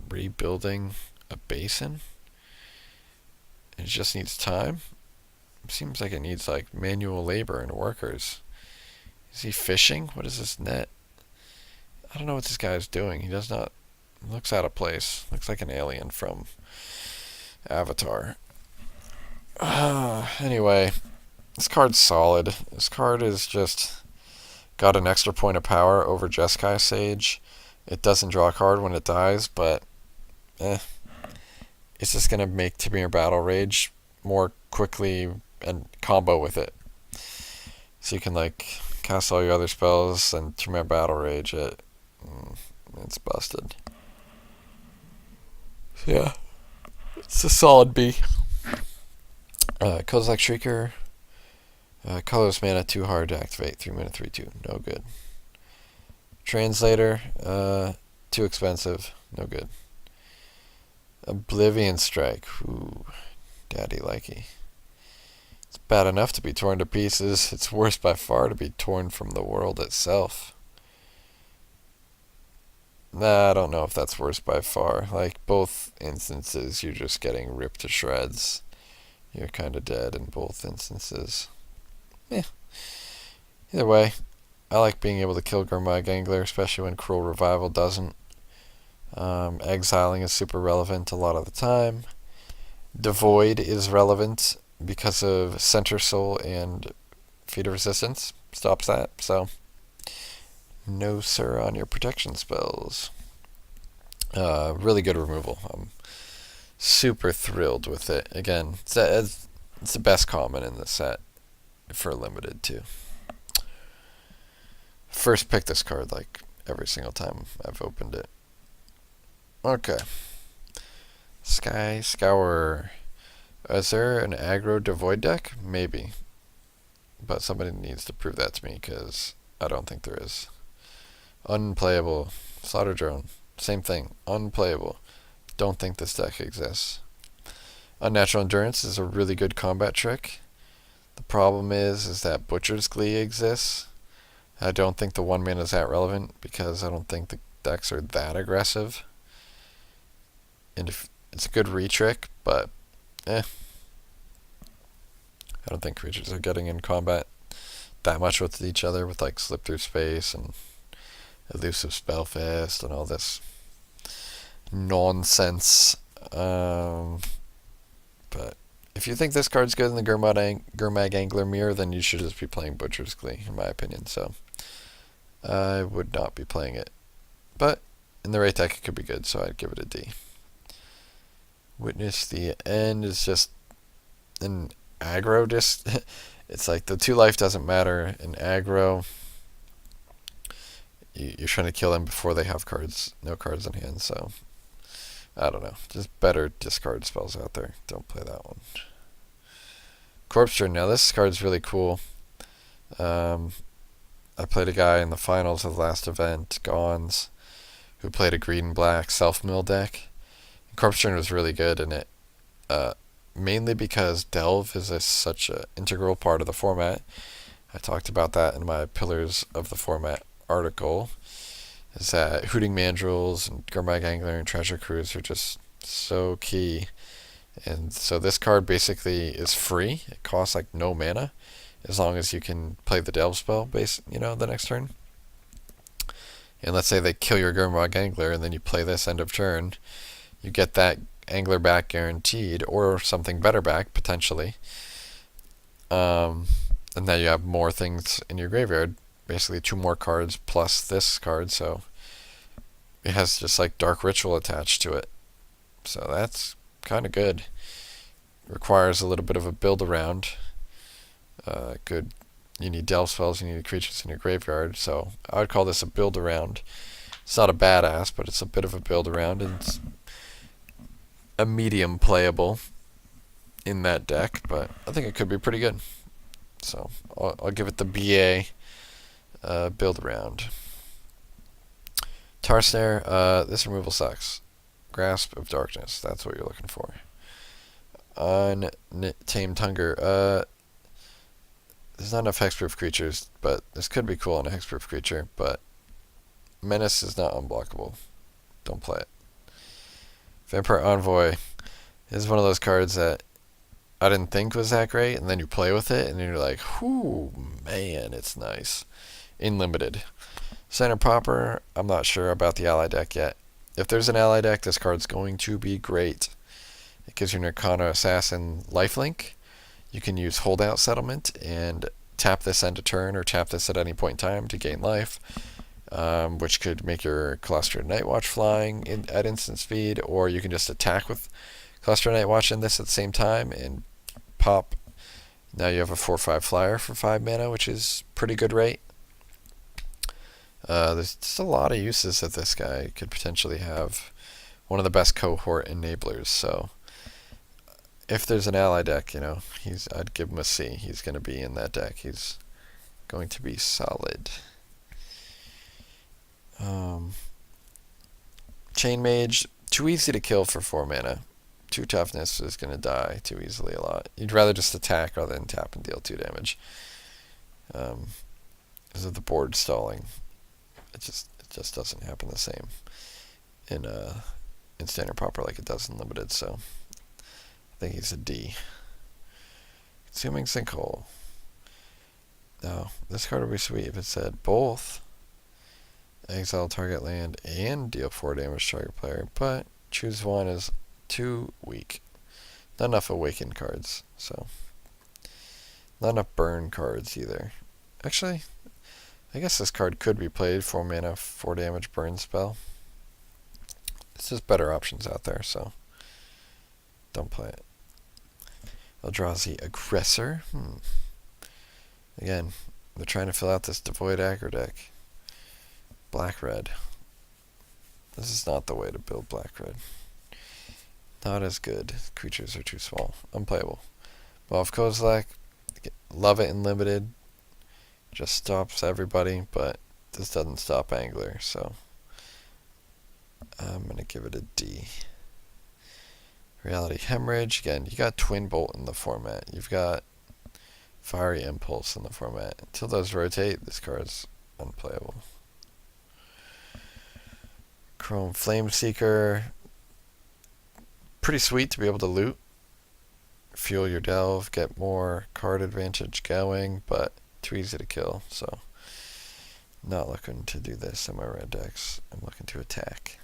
rebuilding a basin? It just needs time? It seems like it needs like manual labor and workers. Is he fishing? What is this net? I don't know what this guy is doing. He does not... looks out of place. Looks like an alien from Avatar. Anyway, this card's solid. This card is just got an extra point of power over Jeskai Sage. It doesn't draw a card when it dies, but it's just going to make Tamir Battle Rage more quickly and combo with it. So you can like cast all your other spells and Tamir Battle Rage it. It's busted. So yeah, it's a solid B. Kozilek Shrieker. Colorless mana, too hard to activate. 3-mana 3/2. No good. Translator. Too expensive. No good. Oblivion Strike. Ooh, daddy likey. It's bad enough to be torn to pieces. It's worse by far to be torn from the world itself. Nah, I don't know if that's worse by far. Like, both instances, you're just getting ripped to shreds. You're kind of dead in both instances. Yeah. Either way, I like being able to kill Gurmag Angler, especially when Cruel Revival doesn't. Exiling is super relevant a lot of the time. Devoid is relevant because of Center Soul and Feet of Resistance. Stops that, so no sir on your protection spells. Really good removal. I'm super thrilled with it. Again, it's the best common in the set for limited too. First pick this card like every single time I've opened it. Okay. Sky Scour. Is there an aggro Devoid deck? Maybe. But somebody needs to prove that to me because I don't think there is. Unplayable. Slaughter Drone. Same thing. Unplayable. Don't think this deck exists. Unnatural Endurance is a really good combat trick. The problem is that Butcher's Glee exists. I don't think the 1-mana is that relevant because I don't think the decks are that aggressive. And if it's a good re-trick, but I don't think creatures are getting in combat that much with each other with like Slip Through Space and Elusive Spellfast and all this nonsense. But if you think this card's good in the Gurmag Angler mirror, then you should just be playing Butcher's Glee, in my opinion. So I would not be playing it. But in the right deck, it could be good, so I'd give it a D. Witness the End is just an aggro it's like the 2 life doesn't matter in aggro. You're trying to kill them before they have no cards in hand, so I don't know. Just better discard spells out there. Don't play that one. Corpse Churn. Now this card's really cool. I played a guy in the finals of the last event, Gons, who played a green and black self-mill deck. Corpse Churn was really good in it, mainly because Delve is such an integral part of the format. I talked about that in my Pillars of the Format article, is that Hooting Mandrills and Gurmag Angler and Treasure Cruise are just so key. And so this card basically is free. It costs like no mana, as long as you can play the Delve spell the next turn. And let's say they kill your Gurmag Angler and then you play this end of turn. You get that Angler back guaranteed, or something better back, potentially. And now you have more things in your graveyard. Basically 2 more cards plus this card, so it has just like Dark Ritual attached to it. So that's kind of good. Requires a little bit of a build around. Good. You need Delve spells, you need creatures in your graveyard, so I would call this a build around. It's not a badass, but it's a bit of a build around, and it's a medium playable in that deck, but I think it could be pretty good. So I'll give it the BA build around. Tarsnare, this removal sucks. Grasp of Darkness, that's what you're looking for. Untamed Hunger, there's not enough hexproof creatures, but this could be cool on a hexproof creature, but Menace is not unblockable. Don't play it. Vampire Envoy is one of those cards that I didn't think was that great, and then you play with it, and you're like, whoo, man, it's nice. In limited. Center Pauper, I'm not sure about the ally deck yet. If there's an ally deck, this card's going to be great. It gives your Nirkana Assassin lifelink. You can use Holdout Settlement and tap this end of turn, or tap this at any point in time to gain life. Which could make your Cluster Nightwatch flying at instant speed, or you can just attack with Cluster Nightwatch in this at the same time and pop. Now you have a 4/5 flyer for 5 mana, which is pretty good rate. There's just a lot of uses that this guy could potentially have. One of the best cohort enablers, so if there's an ally deck, I'd give him a C. He's going to be in that deck. He's going to be solid. Chain Mage, too easy to kill for 4 mana. 2 toughness is going to die too easily a lot. You'd rather just attack rather than tap and deal 2 damage. Because of the board stalling. It's just doesn't happen the same in standard Pauper like it does in limited. So I think he's a D. Consuming Sinkhole. Now, this card would be sweet if it said both exile target land and deal 4 damage to target player, but choose one is too weak. Not enough awakened cards, so not enough burn cards either. Actually, I guess this card could be played. 4 mana, 4 damage burn spell. There's just better options out there, so don't play it. Eldrazi Aggressor. Again, they're trying to fill out this devoid aggro deck. Black-red. This is not the way to build black-red. Not as good. Creatures are too small. Unplayable. Well, of Kozilek, love it in limited. Just stops everybody, but this doesn't stop Angler, so I'm going to give it a D. Reality Hemorrhage. Again, you got Twin Bolt in the format. You've got Fiery Impulse in the format. Until those rotate, this card's unplayable. Chrome Flame Seeker. Pretty sweet to be able to loot. Fuel your delve, get more card advantage going, but too easy to kill, so not looking to do this in my red decks. I'm looking to attack.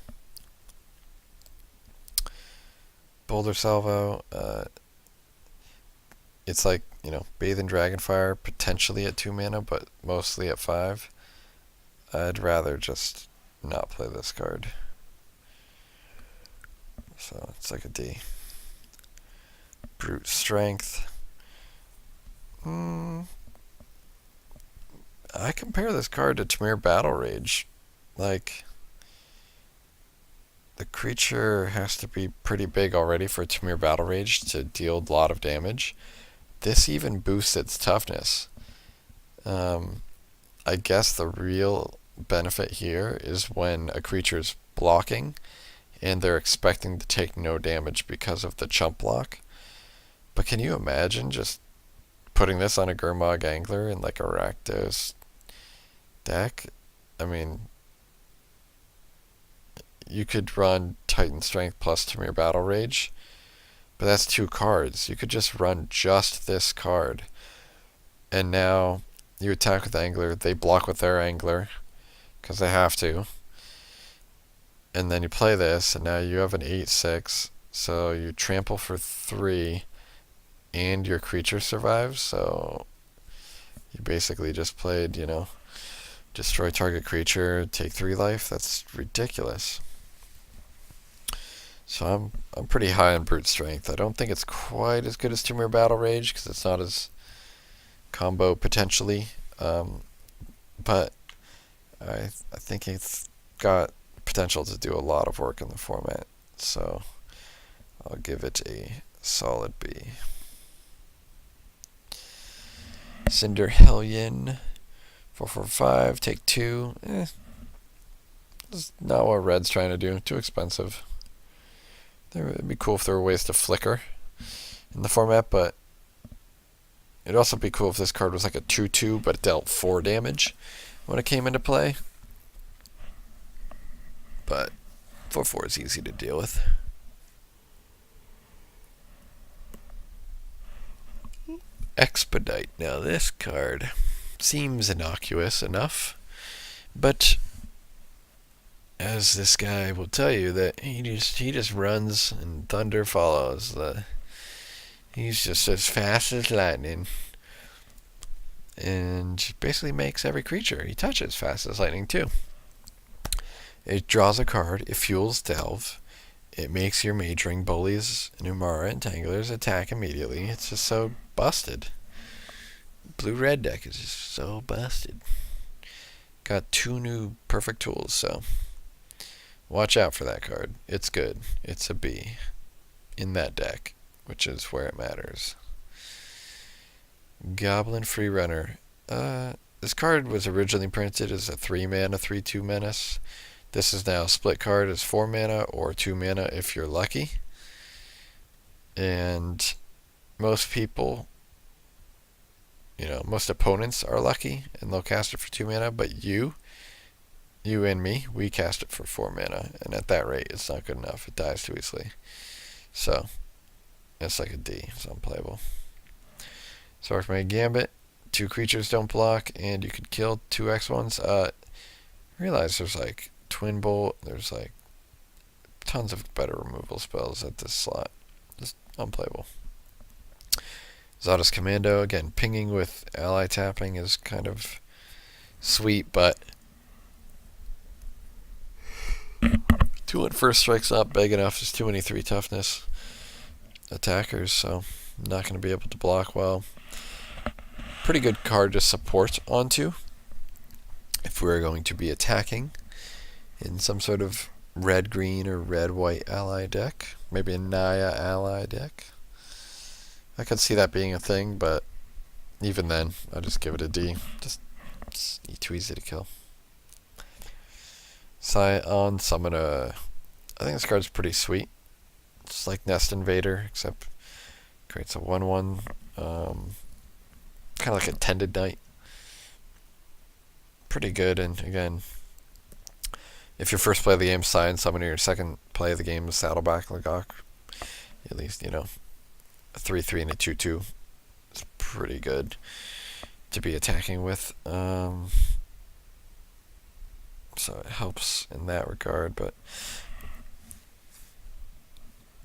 Boulder Salvo, it's like, Bathe in Dragonfire, potentially at 2 mana, but mostly at 5. I'd rather just not play this card. So it's like a D. Brute Strength. I compare this card to Tamir Battle Rage. Like, the creature has to be pretty big already for Tamir Battle Rage to deal a lot of damage. This even boosts its toughness. I guess the real benefit here is when a creature's blocking and they're expecting to take no damage because of the chump block. But can you imagine just putting this on a Gurmag Angler in like a Rakdos deck? I mean, you could run Titan Strength plus Tamir Battle Rage, but that's 2 cards. You could just run just this card. And now you attack with Angler, they block with their Angler, because they have to. And then you play this, and now you have an 8/6, so you trample for 3, and your creature survives, so you basically just played, destroy target creature, take 3 life. That's ridiculous. So I'm pretty high on Brute Strength. I don't think it's quite as good as Tamir Battle Rage, because it's not as combo potentially, but I think it's got potential to do a lot of work in the format, so I'll give it a solid B. Cinder Hellion, 4/5, take 2. This is not what Red's trying to do. Too expensive. It'd be cool if there were ways to flicker in the format, but it'd also be cool if this card was like a 2/2, but it dealt 4 damage when it came into play. But 4/4 is easy to deal with. Expedite. Now this card seems innocuous enough, but as this guy will tell you, that he just runs and thunder follows. He's just as fast as lightning, and basically makes every creature he touches fast as lightning too. It draws a card, it fuels Delve, it makes your Mage Ring Bullies and Umara and Tanglers attack immediately. It's just so busted. Blue-red deck is just so busted. Got 2 new perfect tools, so watch out for that card. It's good. It's a B in that deck, which is where it matters. Goblin Freerunner. This card was originally printed as a 3 mana, 3/2 menace. This is now a split card as 4 mana or 2 mana if you're lucky. And most people, most opponents are lucky and they'll cast it for 2 mana, but you you and me, we cast it for 4 mana, and at that rate, it's not good enough. It dies too easily. So, it's like a D. It's unplayable. So, Archmage Gambit. 2 creatures don't block, and you could kill 2 X1s. Realize there's like Twin Bolt. There's like tons of better removal spells at this slot. Just unplayable. Zada's Commando. Again, pinging with ally tapping is kind of sweet, but 2 and first strike's not big enough. There's too many 3 toughness attackers, so I'm not going to be able to block well. Pretty good card to support onto if we're going to be attacking in some sort of red-green or red-white ally deck. Maybe a Naya ally deck. I could see that being a thing, but even then, I'll just give it a D. Just it's too easy to kill. Scion Summon I think this card's pretty sweet. It's like Nest Invader, except creates a 1/1. Kind of like a Tended Knight. Pretty good, and again, if your first play of the game is Scion Summon, or your second play of the game is Saddleback Lagok, at least, a 3/3 and a 2/2. It's pretty good to be attacking with. So it helps in that regard, but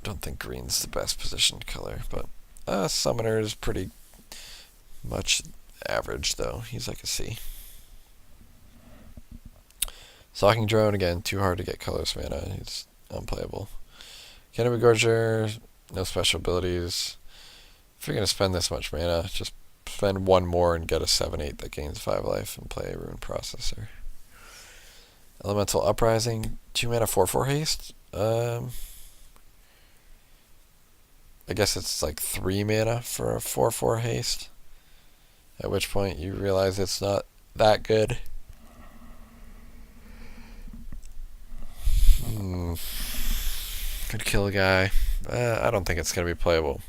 don't think green's the best positioned color. But Summoner is pretty much average, though. He's like a C. Stalking Drone, again, too hard to get colorless mana. He's unplayable. Canopy Gorger, no special abilities. If you're going to spend this much mana, just spend 1 more and get a 7/8 that gains 5 life and play a Rune Processor. Elemental Uprising, 2 mana 4/4 haste. I guess it's like 3 mana for a 4/4 haste. At which point you realize it's not that good. Could kill a guy. I don't think it's going to be playable.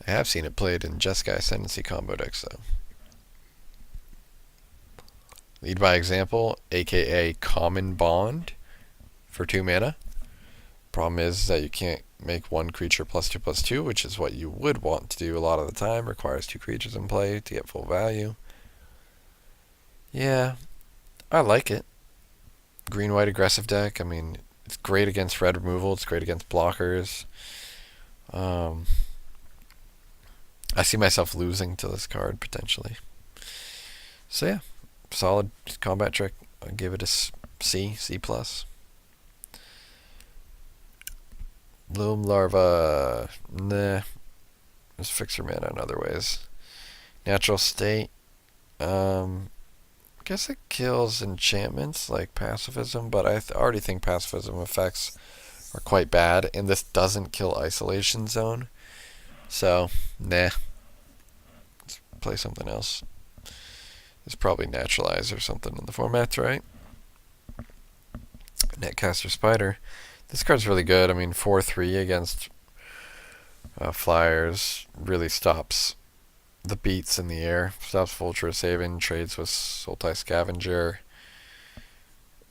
I have seen it played in Jeskai Ascendancy combo decks, though. Lead by Example, aka Common Bond, for 2 mana. Problem is that you can't make 1 creature +2/+2, which is what you would want to do a lot of the time. Requires 2 creatures in play to get full value. Yeah, I like it. Green-white aggressive deck. I mean, it's great against red removal. It's great against blockers. I see myself losing to this card, potentially. So yeah, solid combat trick. I'll give it a C, C+. Loom Larva, nah. Just fix your mana in other ways. Natural State, guess it kills enchantments like pacifism, but I already think pacifism effects are quite bad, and this doesn't kill Isolation Zone. So, nah. Let's play something else. There's probably Naturalize or something in the format, right? Netcaster Spider. This card's really good. I mean, 4/3 against flyers really stops the beats in the air. Stops Vulture Saving, trades with Sultai Scavenger.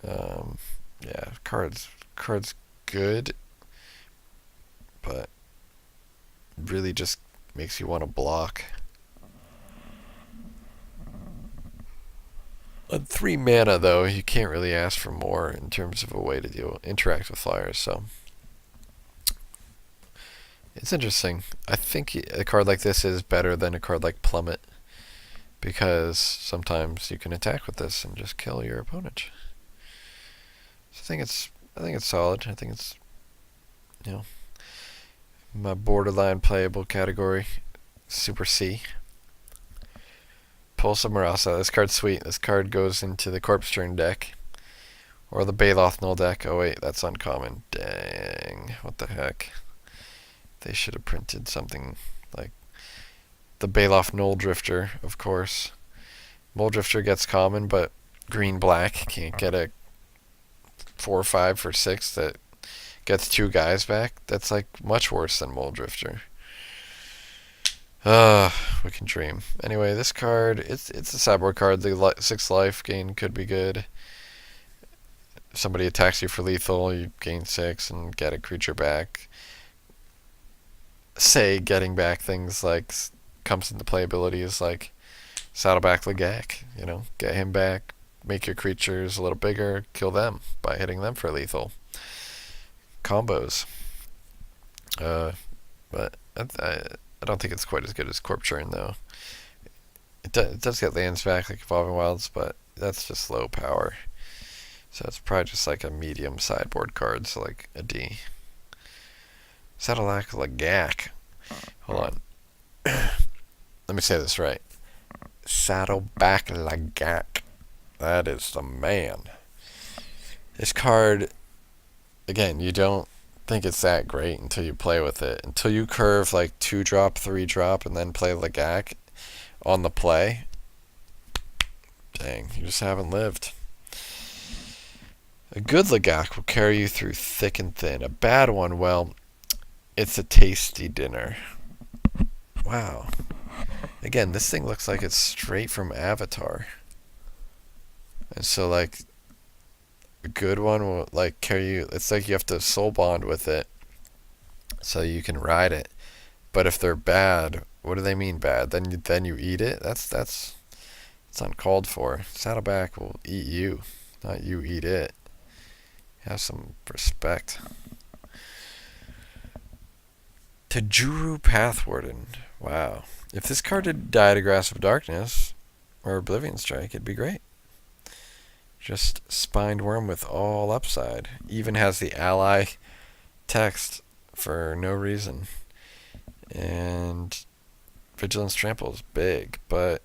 Yeah, card's good, but really just makes you want to block. On 3 mana, though, you can't really ask for more in terms of a way to interact with flyers, so it's interesting. I think a card like this is better than a card like Plummet, because sometimes you can attack with this and just kill your opponent. So I think it's solid. I think it's, my borderline playable category. Super C. Pulse of Marasa. This card's sweet. This card goes into the Corpse Turn deck. Or the Baloth Null deck. Oh wait, that's uncommon. Dang. What the heck. They should have printed something like the Baloth Null Drifter, of course. Null Drifter gets common, but green-black can't get a 4/5 for 6 that gets 2 guys back. That's like much worse than Mole Drifter. We can dream. Anyway, this card, it's a sideboard card. The 6 life gain could be good. If somebody attacks you for lethal, you gain 6 and get a creature back. Say getting back things like comes into playabilities like Saddleback Legak. Get him back, make your creatures a little bigger, kill them by hitting them for lethal combos. But I don't think it's quite as good as Corp Churn though. It does get lands back like Evolving Wilds, but that's just low power. So it's probably just like a medium sideboard card, so like a D. Saddleback Legak. Hold on. Let me say this right. Saddleback Legak. That is the man. This card, again, you don't think it's that great until you play with it. Until you curve like 2-drop, 3-drop, and then play Legak on the play. Dang, you just haven't lived. A good Legak will carry you through thick and thin. A bad one, well, it's a tasty dinner. Wow. Again, this thing looks like it's straight from Avatar. And so, like, a good one will, like, carry you. It's like you have to soul bond with it so you can ride it. But if they're bad, what do they mean bad? Then you eat it? That's uncalled for. Saddleback will eat you, not you eat it. Have some respect. Tajuru Pathwarden. Wow. If this card had died of Grasp of Darkness or Oblivion Strike, it'd be great. Just Spined Worm with all upside. Even has the ally text for no reason. And Vigilance Trample is big, but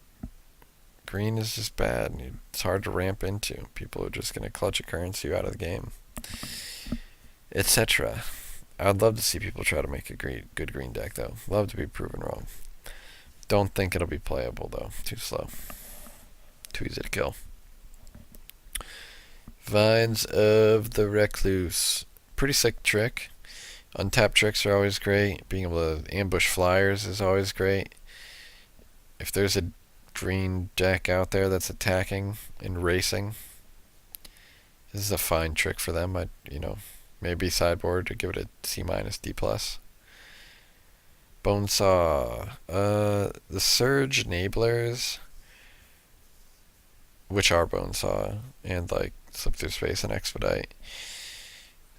green is just bad. It's hard to ramp into. People are just going to clutch a currency out of the game. Etc. I'd love to see people try to make a good green deck, though. Love to be proven wrong. Don't think it'll be playable, though. Too slow. Too easy to kill. Vines of the Recluse. Pretty sick trick. Untapped tricks are always great. Being able to ambush flyers is always great. If there's a green deck out there that's attacking and racing, this is a fine trick for them. Maybe sideboard to give it a C-, D+. Bonesaw. The Surge Enablers, which are Bonesaw, and like Slip Through Space and Expedite.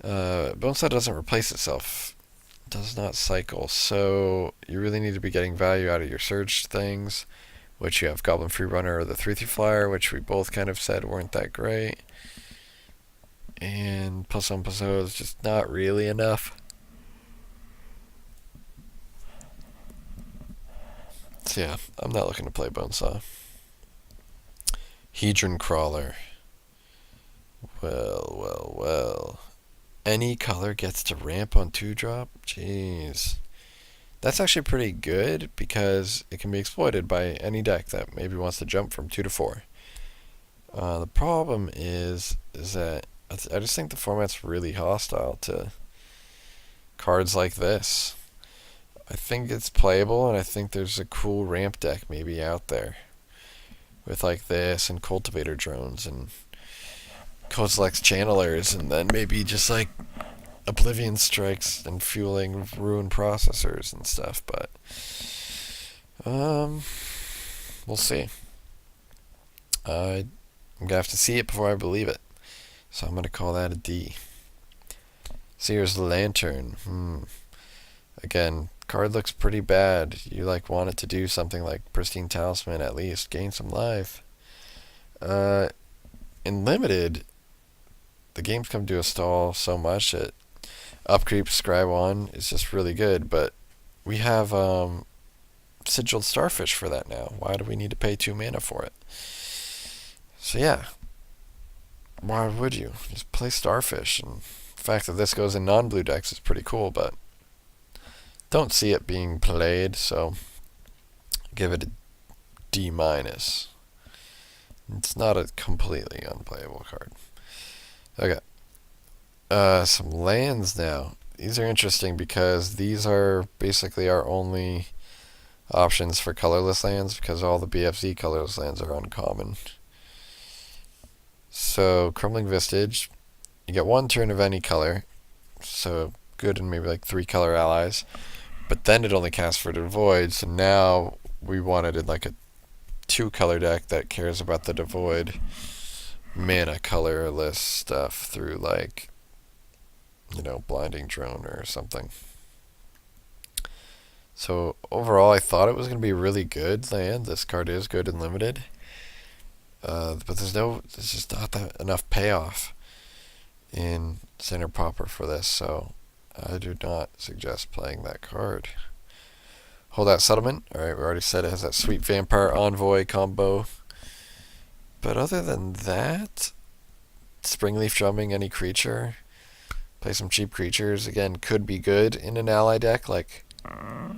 Bonesaw doesn't replace itself. Does not cycle. So you really need to be getting value out of your Surge things, which you have Goblin Free Runner or the 3/3 Flyer, which we both kind of said weren't that great. And +1/+0 is just not really enough. So yeah, I'm not looking to play Bonesaw. Hedron Crawler. Well. Any color gets to ramp on 2-drop? Jeez. That's actually pretty good because it can be exploited by any deck that maybe wants to jump from 2 to 4. The problem is that I just think the format's really hostile to cards like this. I think it's playable, and I think there's a cool ramp deck maybe out there with like this and Cultivator Drones and Kozilek's Channelers, and then maybe just like Oblivion Strikes and fueling Ruin Processors and stuff. But we'll see. I'm gonna have to see it before I believe it. So I'm gonna call that a D. Seer's Lantern. Again, card looks pretty bad. You like want it to do something like Pristine Talisman, at least gain some life. In limited, the game's come to a stall so much that Upkeep Scry 1 is just really good, but we have Sigiled Starfish for that now. Why do we need to pay 2 mana for it? So yeah, why would you? Just play Starfish. And the fact that this goes in non-blue decks is pretty cool, but don't see it being played, so give it a D-. It's not a completely unplayable card. Okay. Some lands now. These are interesting because these are basically our only options for colorless lands because all the BFZ colorless lands are uncommon. So Crumbling Vistage, you get 1 turn of any color, so good in maybe like 3 color allies, but then it only casts for Devoid, so now we wanted in like a 2 color deck that cares about the Devoid mana colorless stuff through like, Blinding Drone or something. So overall, I thought it was going to be a really good land. This card is good and limited, but there's just not that enough payoff in Center Pauper for this, so I do not suggest playing that card. Holdout Settlement. Alright, we already said it has that sweet Vampire Envoy combo. But other than that, Springleaf Drumming any creature. Play some cheap creatures. Again, could be good in an ally deck, like a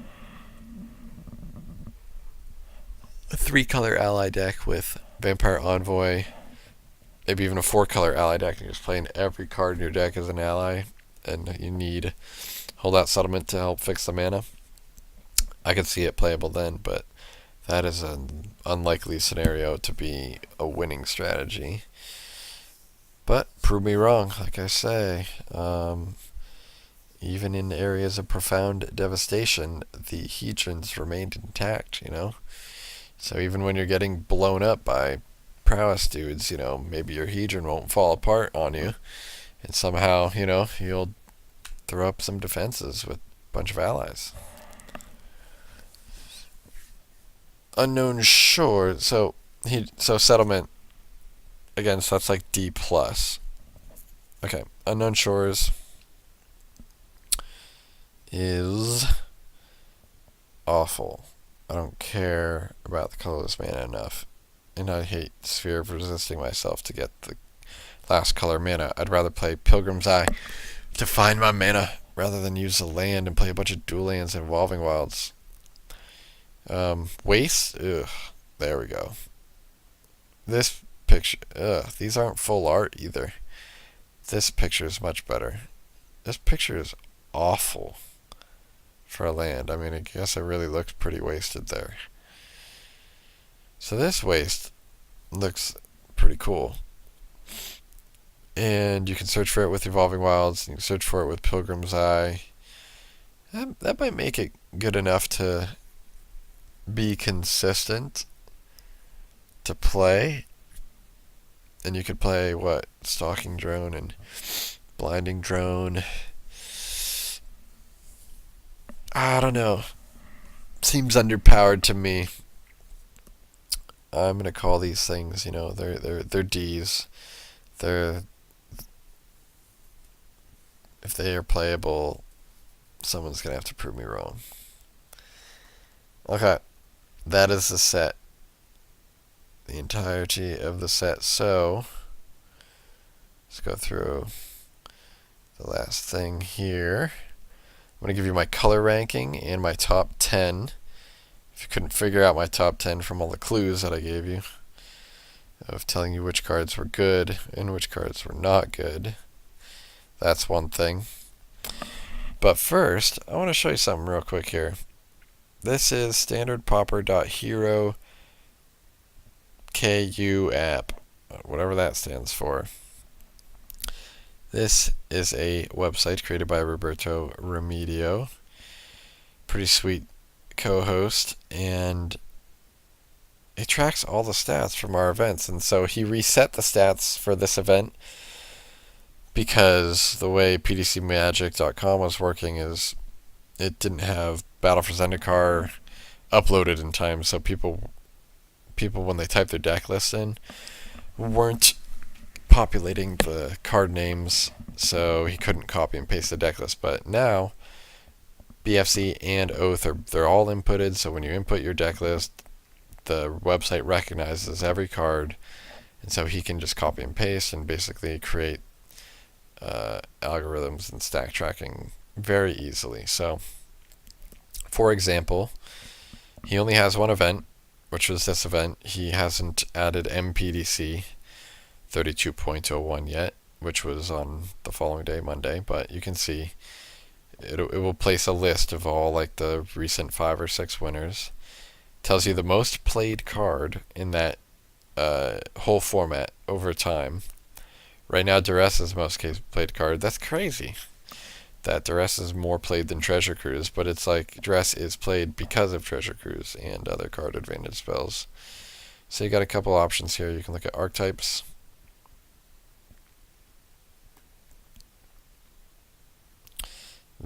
3-color ally deck with Vampire Envoy. Maybe even a 4-color ally deck, and you're just playing every card in your deck as an ally, and you need Holdout Settlement to help fix the mana. I could see it playable then, but that is an unlikely scenario to be a winning strategy. But prove me wrong, like I say. Even in areas of profound devastation, the Hedrons remained intact, So even when you're getting blown up by prowess dudes, maybe your Hedron won't fall apart on you. And somehow, you'll throw up some defenses with a bunch of allies. Unknown Shore, so Settlement, again, so that's like D+. Okay, Unknown Shores is awful. I don't care about the colorless mana enough, and I hate Sphere of Resisting myself to get the last color mana. I'd rather play Pilgrim's Eye to find my mana rather than use the land and play a bunch of dual lands and Evolving Wilds. Waste? Ugh. There we go. This picture, these aren't full art either. This picture is much better. This picture is awful for a land. I mean, I guess it really looks pretty wasted there. So this waste looks pretty cool. And you can search for it with Evolving Wilds, and you can search for it with Pilgrim's Eye. That might make it good enough to be consistent to play. And you could play, Stalking Drone and Blinding Drone. I don't know. Seems underpowered to me. I'm gonna call these things, they're D's. If they are playable, someone's gonna have to prove me wrong. Okay, that is the set. The entirety of the set. So let's go through the last thing here. I'm going to give you my color ranking and my top 10. If you couldn't figure out my top 10 from all the clues that I gave you, of telling you which cards were good and which cards were not good, that's one thing. But first, I want to show you something real quick here. This is standardpauper.hero KU app, whatever that stands for. This is a website created by Roberto Remedio, pretty sweet co-host, and it tracks all the stats from our events. And so he reset the stats for this event because the way pdcmagic.com was working is it didn't have Battle for Zendikar uploaded in time, so people when they type their deck list in weren't populating the card names, so he couldn't copy and paste the deck list. But now BFC and Oath they're all inputted, so when you input your deck list, the website recognizes every card, and so he can just copy and paste and basically create algorithms and stack tracking very easily. So for example, he only has one event, which was this event. He hasn't added MPDC 32.01 yet, which was on the following day, Monday, but you can see it will place a list of all like the recent 5 or 6 winners. Tells you the most played card in that whole format over time. Right now, Duress is the most played card. That's crazy. That Duress is more played than Treasure Cruise, but it's like Duress is played because of Treasure Cruise and other card advantage spells. So you got a couple options here. You can look at archetypes.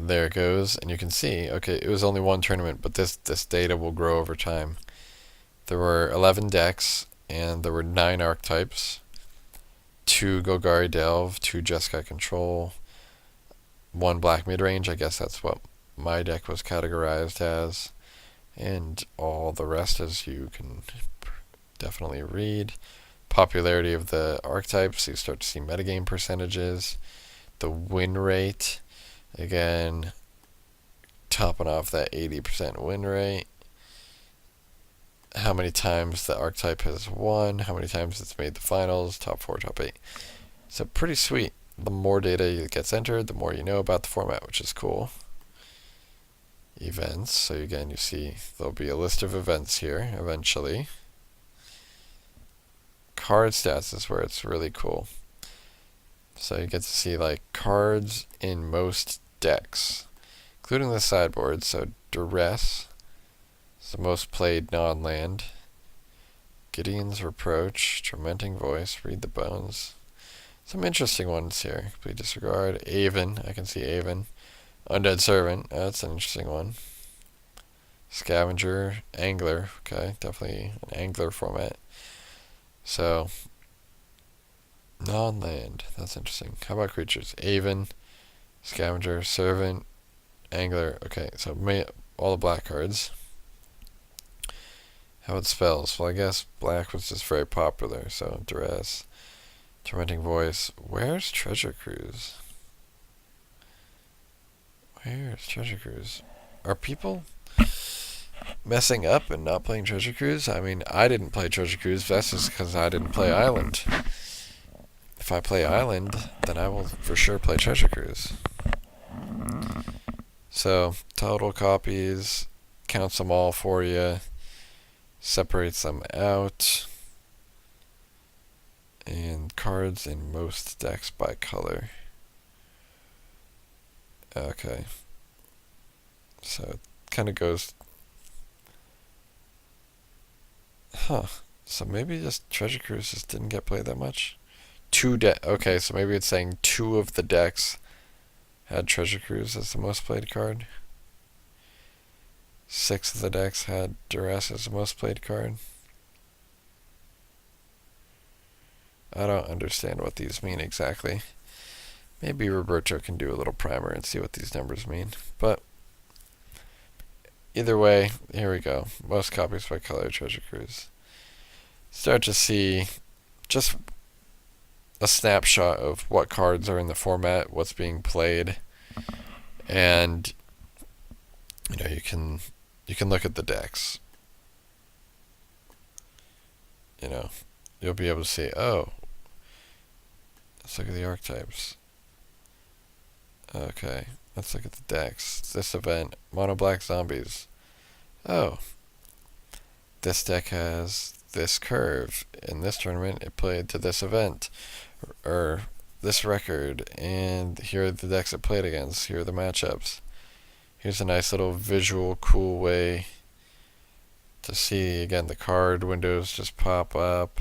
There it goes, and you can see, okay, it was only one tournament, but this data will grow over time. There were 11 decks, and there were 9 archetypes. 2 Golgari Delve, 2 Jeskai Control, 1 Black Midrange, I guess that's what my deck was categorized as, and all the rest, as you can definitely read. Popularity of the archetypes, you start to see metagame percentages, the win rate, again, topping off that 80% win rate, how many times the archetype has won, how many times it's made the finals, top 4, top 8. So pretty sweet. The more data that gets entered, the more you know about the format, which is cool. Events, so again, you see there'll be a list of events here eventually. Card stats is where it's really cool. So you get to see like cards in most decks, including the sideboard. So Duress is the most played non-land. Gideon's Reproach, Tormenting Voice, Read the Bones. Some interesting ones here. Complete Disregard, Aven, I can see Aven. Undead Servant, that's an interesting one. Scavenger, Angler, okay, definitely an Angler format. So, non-land, that's interesting. How about creatures? Aven, Scavenger, Servant, Angler, okay, so all the black cards. How about spells? Well, I guess black was just very popular, so Duress, Tormenting Voice. Where's Treasure Cruise? Where's Treasure Cruise? Are people messing up and not playing Treasure Cruise? I mean, I didn't play Treasure Cruise. That's just because I didn't play Island. If I play Island, then I will for sure play Treasure Cruise. So, total copies, counts them all for you, separates them out, and cards in most decks by color. Okay. So it kind of goes... Huh. So maybe just Treasure Cruise just didn't get played that much? Okay, so maybe it's saying 2 of the decks had Treasure Cruise as the most played card. 6 of the decks had Duress as the most played card. I don't understand what these mean exactly. Maybe Roberto can do a little primer and see what these numbers mean. But either way, here we go. Most copies by color, Treasure Cruise. Start to see just a snapshot of what cards are in the format, what's being played, and you can look at the decks. You'll be able to see, oh, let's look at the archetypes. Okay, let's look at the decks. This event, Mono Black Zombies. Oh, this deck has this curve. In this tournament, it played to this event, or this record, and here are the decks it played against. Here are the matchups. Here's a nice little visual, cool way to see, again, the card windows just pop up.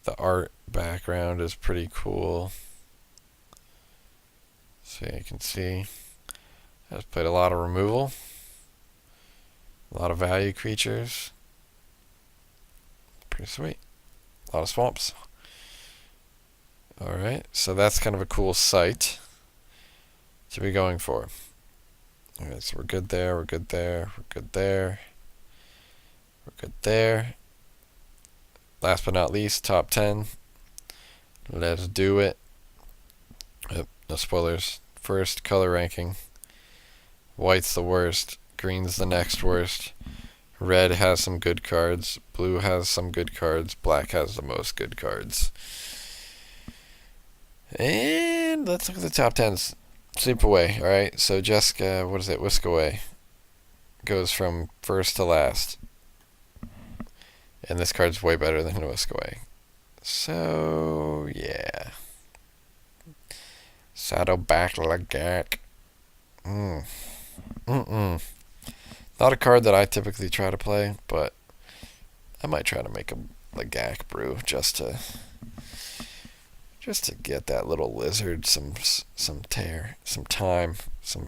The art background is pretty cool. So you can see I've played a lot of removal, a lot of value creatures. Pretty sweet. A lot of swamps. Alright, so that's kind of a cool site to be going for. Alright, so we're good there, we're good there, we're good there, we're good there. Last but not least, top 10. Let's do it. No spoilers. First, color ranking. White's the worst. Green's the next worst. Red has some good cards. Blue has some good cards. Black has the most good cards. And let's look at the top 10s. Sleep away, alright? So Jessica, Whisk Away goes from first to last. And this card's way better than Whisk Away. So, yeah. Saddleback Lagak. Mm-mm. Not a card that I typically try to play, but I might try to make a Lagak brew just to get that little lizard some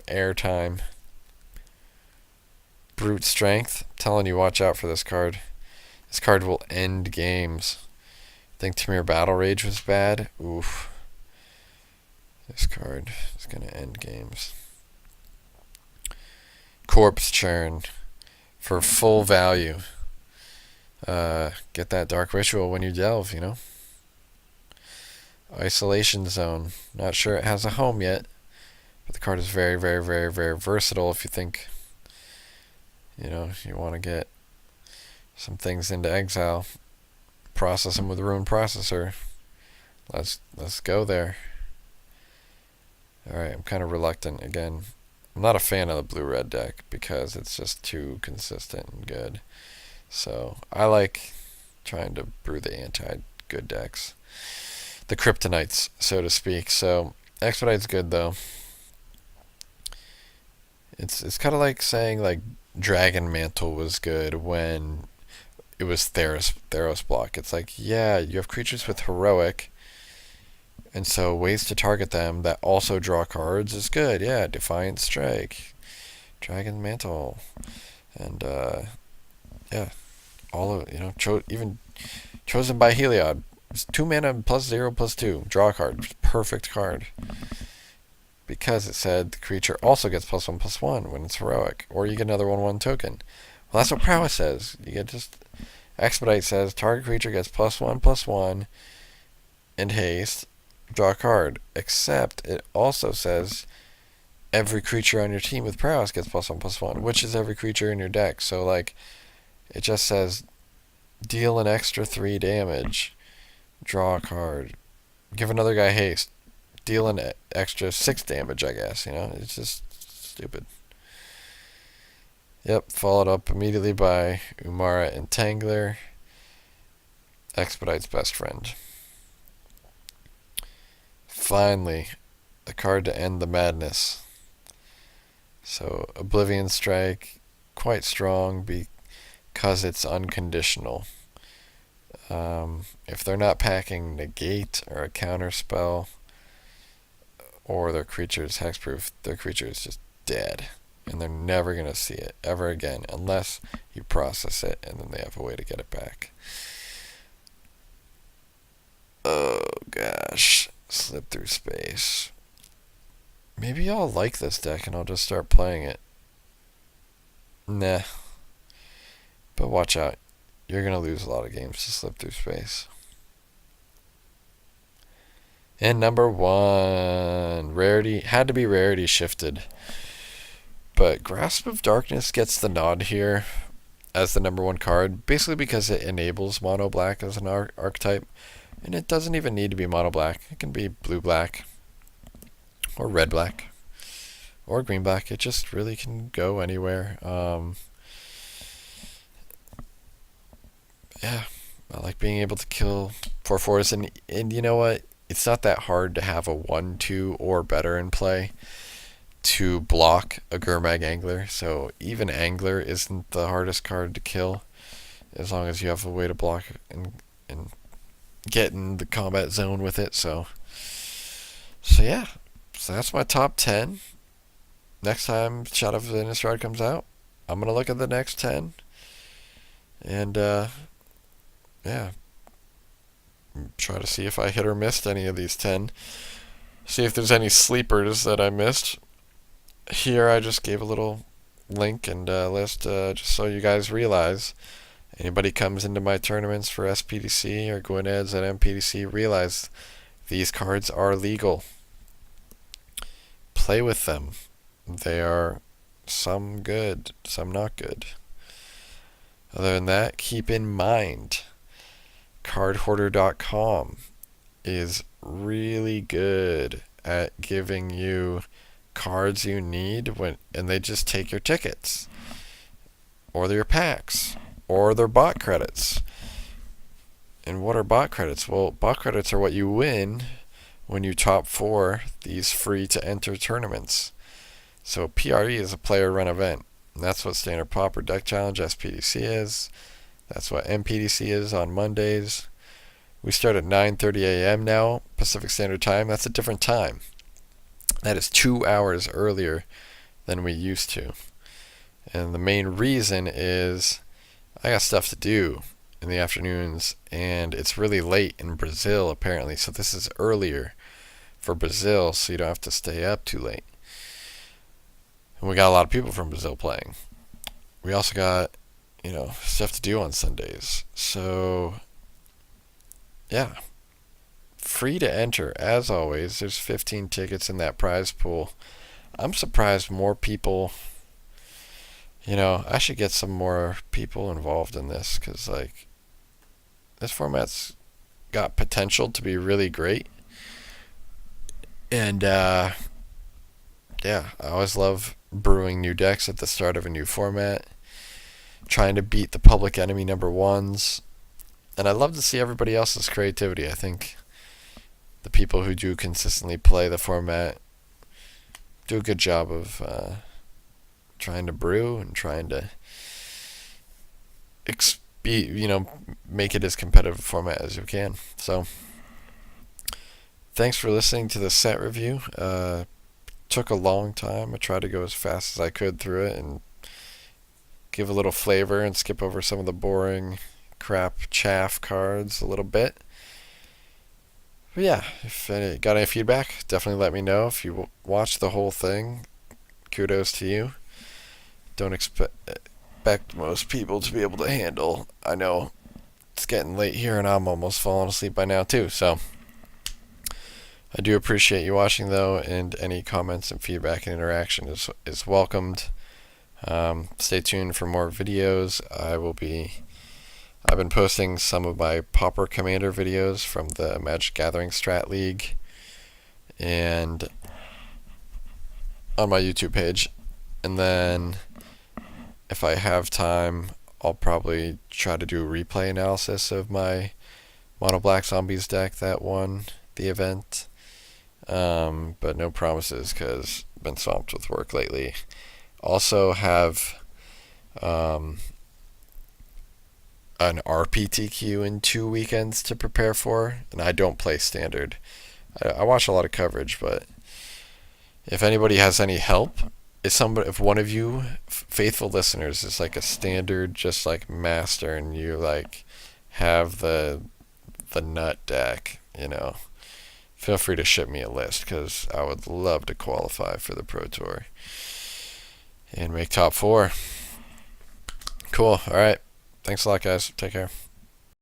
air time. Brute Strength. I'm telling you, watch out for this card. This card will end games. Think Tamir Battle Rage was bad? Oof. This card is going to end games. Corpse Churn. For full value. Get that Dark Ritual when you delve, Isolation Zone. Not sure it has a home yet. But the card is very, very, very, very versatile if you think, you want to get some things into exile. Process them with Rune Processor. Let's go there. Alright, I'm kind of reluctant again. I'm not a fan of the blue-red deck because it's just too consistent and good. So I like trying to brew the anti-good decks. The Kryptonites, so to speak. So Expedite's good though. It's kind of like saying like Dragon Mantle was good when it was Theros block. It's like, yeah, you have creatures with heroic, and so ways to target them that also draw cards is good. Yeah, Defiant Strike, Dragon Mantle, and yeah, all of even Chosen by Heliod. It's 2 mana +0/+2. Draw a card. Perfect card. Because it said the creature also gets +1/+1 when it's heroic, or you get another 1/1 token. Well, that's what Prowess says. You get just Expedite says target creature gets +1/+1 and haste. Draw a card. Except it also says every creature on your team with Prowess gets +1/+1, which is every creature in your deck. So like, it just says deal an extra 3 damage. Draw a card. Give another guy haste. Deal an extra 6 damage, I guess. It's just stupid. Yep, followed up immediately by Umara Entangler. Expedite's best friend. Finally, the card to end the madness. So, Oblivion Strike, quite strong because it's unconditional. If they're not packing Negate or a counter spell, or their creature is hexproof, their creature is just dead. And they're never going to see it ever again unless you process it and then they have a way to get it back. Oh gosh. Slip through space. Maybe I'll like this deck and I'll just start playing it. Nah. But watch out. You're going to lose a lot of games to Slip Through Space. And number 1. Rarity. Had to be rarity shifted. But Grasp of Darkness gets the nod here as the number 1 card. Basically because it enables mono black as an archetype. And it doesn't even need to be mono black. It can be blue black. Or red black. Or green black. It just really can go anywhere. Yeah, I like being able to kill 4/4s, and you know what? It's not that hard to have a 1/2 or better in play to block a Gurmag Angler. So even Angler isn't the hardest card to kill, as long as you have a way to block and get in the combat zone with it. So yeah, so that's my top 10. Next time Shadow of the Innistrad comes out, I'm gonna look at the next 10, and yeah, try to see if I hit or missed any of these 10. See if there's any sleepers that I missed. Here I just gave a little link and list just so you guys realize. Anybody comes into my tournaments for SPDC or Gwinneds at MPDC, realize these cards are legal. Play with them. They are some good, some not good. Other than that, keep in mind, cardhoarder.com is really good at giving you cards you need and they just take your tickets or your packs or their bot credits. And what are bot credits? Well, bot credits are what you win when you top 4 these free to enter tournaments. So PRE is a player run event. And that's what Standard Pauper Deck Challenge SPDC is. That's what MPDC is on Mondays. We start at 9:30 a.m. now, Pacific Standard Time. That's a different time. That is 2 hours earlier than we used to. And the main reason is I got stuff to do in the afternoons, and it's really late in Brazil apparently. So this is earlier for Brazil, so you don't have to stay up too late. And we got a lot of people from Brazil playing. We also got, stuff to do on Sundays. So, yeah. Free to enter, as always. There's 15 tickets in that prize pool. I'm surprised more people, I should get some more people involved in this, because, this format's got potential to be really great. And, I always love brewing new decks at the start of a new format, trying to beat the public enemy number ones, and I love to see everybody else's creativity. I think the people who do consistently play the format do a good job of trying to brew and trying to make it as competitive a format as you can. So thanks for listening to the set review. Took a long time. I tried to go as fast as I could through it and give a little flavor and skip over some of the boring crap chaff cards a little bit. But yeah, if you got any feedback, definitely let me know. If you watch the whole thing, kudos to you. Don't expect most people to be able to handle. I know it's getting late here and I'm almost falling asleep by now too, so I do appreciate you watching though, and any comments and feedback and interaction is welcomed. Stay tuned for more videos. I've been posting some of my Pauper Commander videos from the Magic Gathering Strat League and on my YouTube page. And then if I have time, I'll probably try to do a replay analysis of my Mono Black Zombies deck that won the event. But no promises because I've been swamped with work lately. Also have an RPTQ in 2 weekends to prepare for, and I don't play Standard. I watch a lot of coverage, but if anybody has any help, if one of you faithful listeners is like a Standard just like master and you like have the nut deck, feel free to ship me a list because I would love to qualify for the Pro Tour and make top 4. Cool. All right. Thanks a lot, guys. Take care.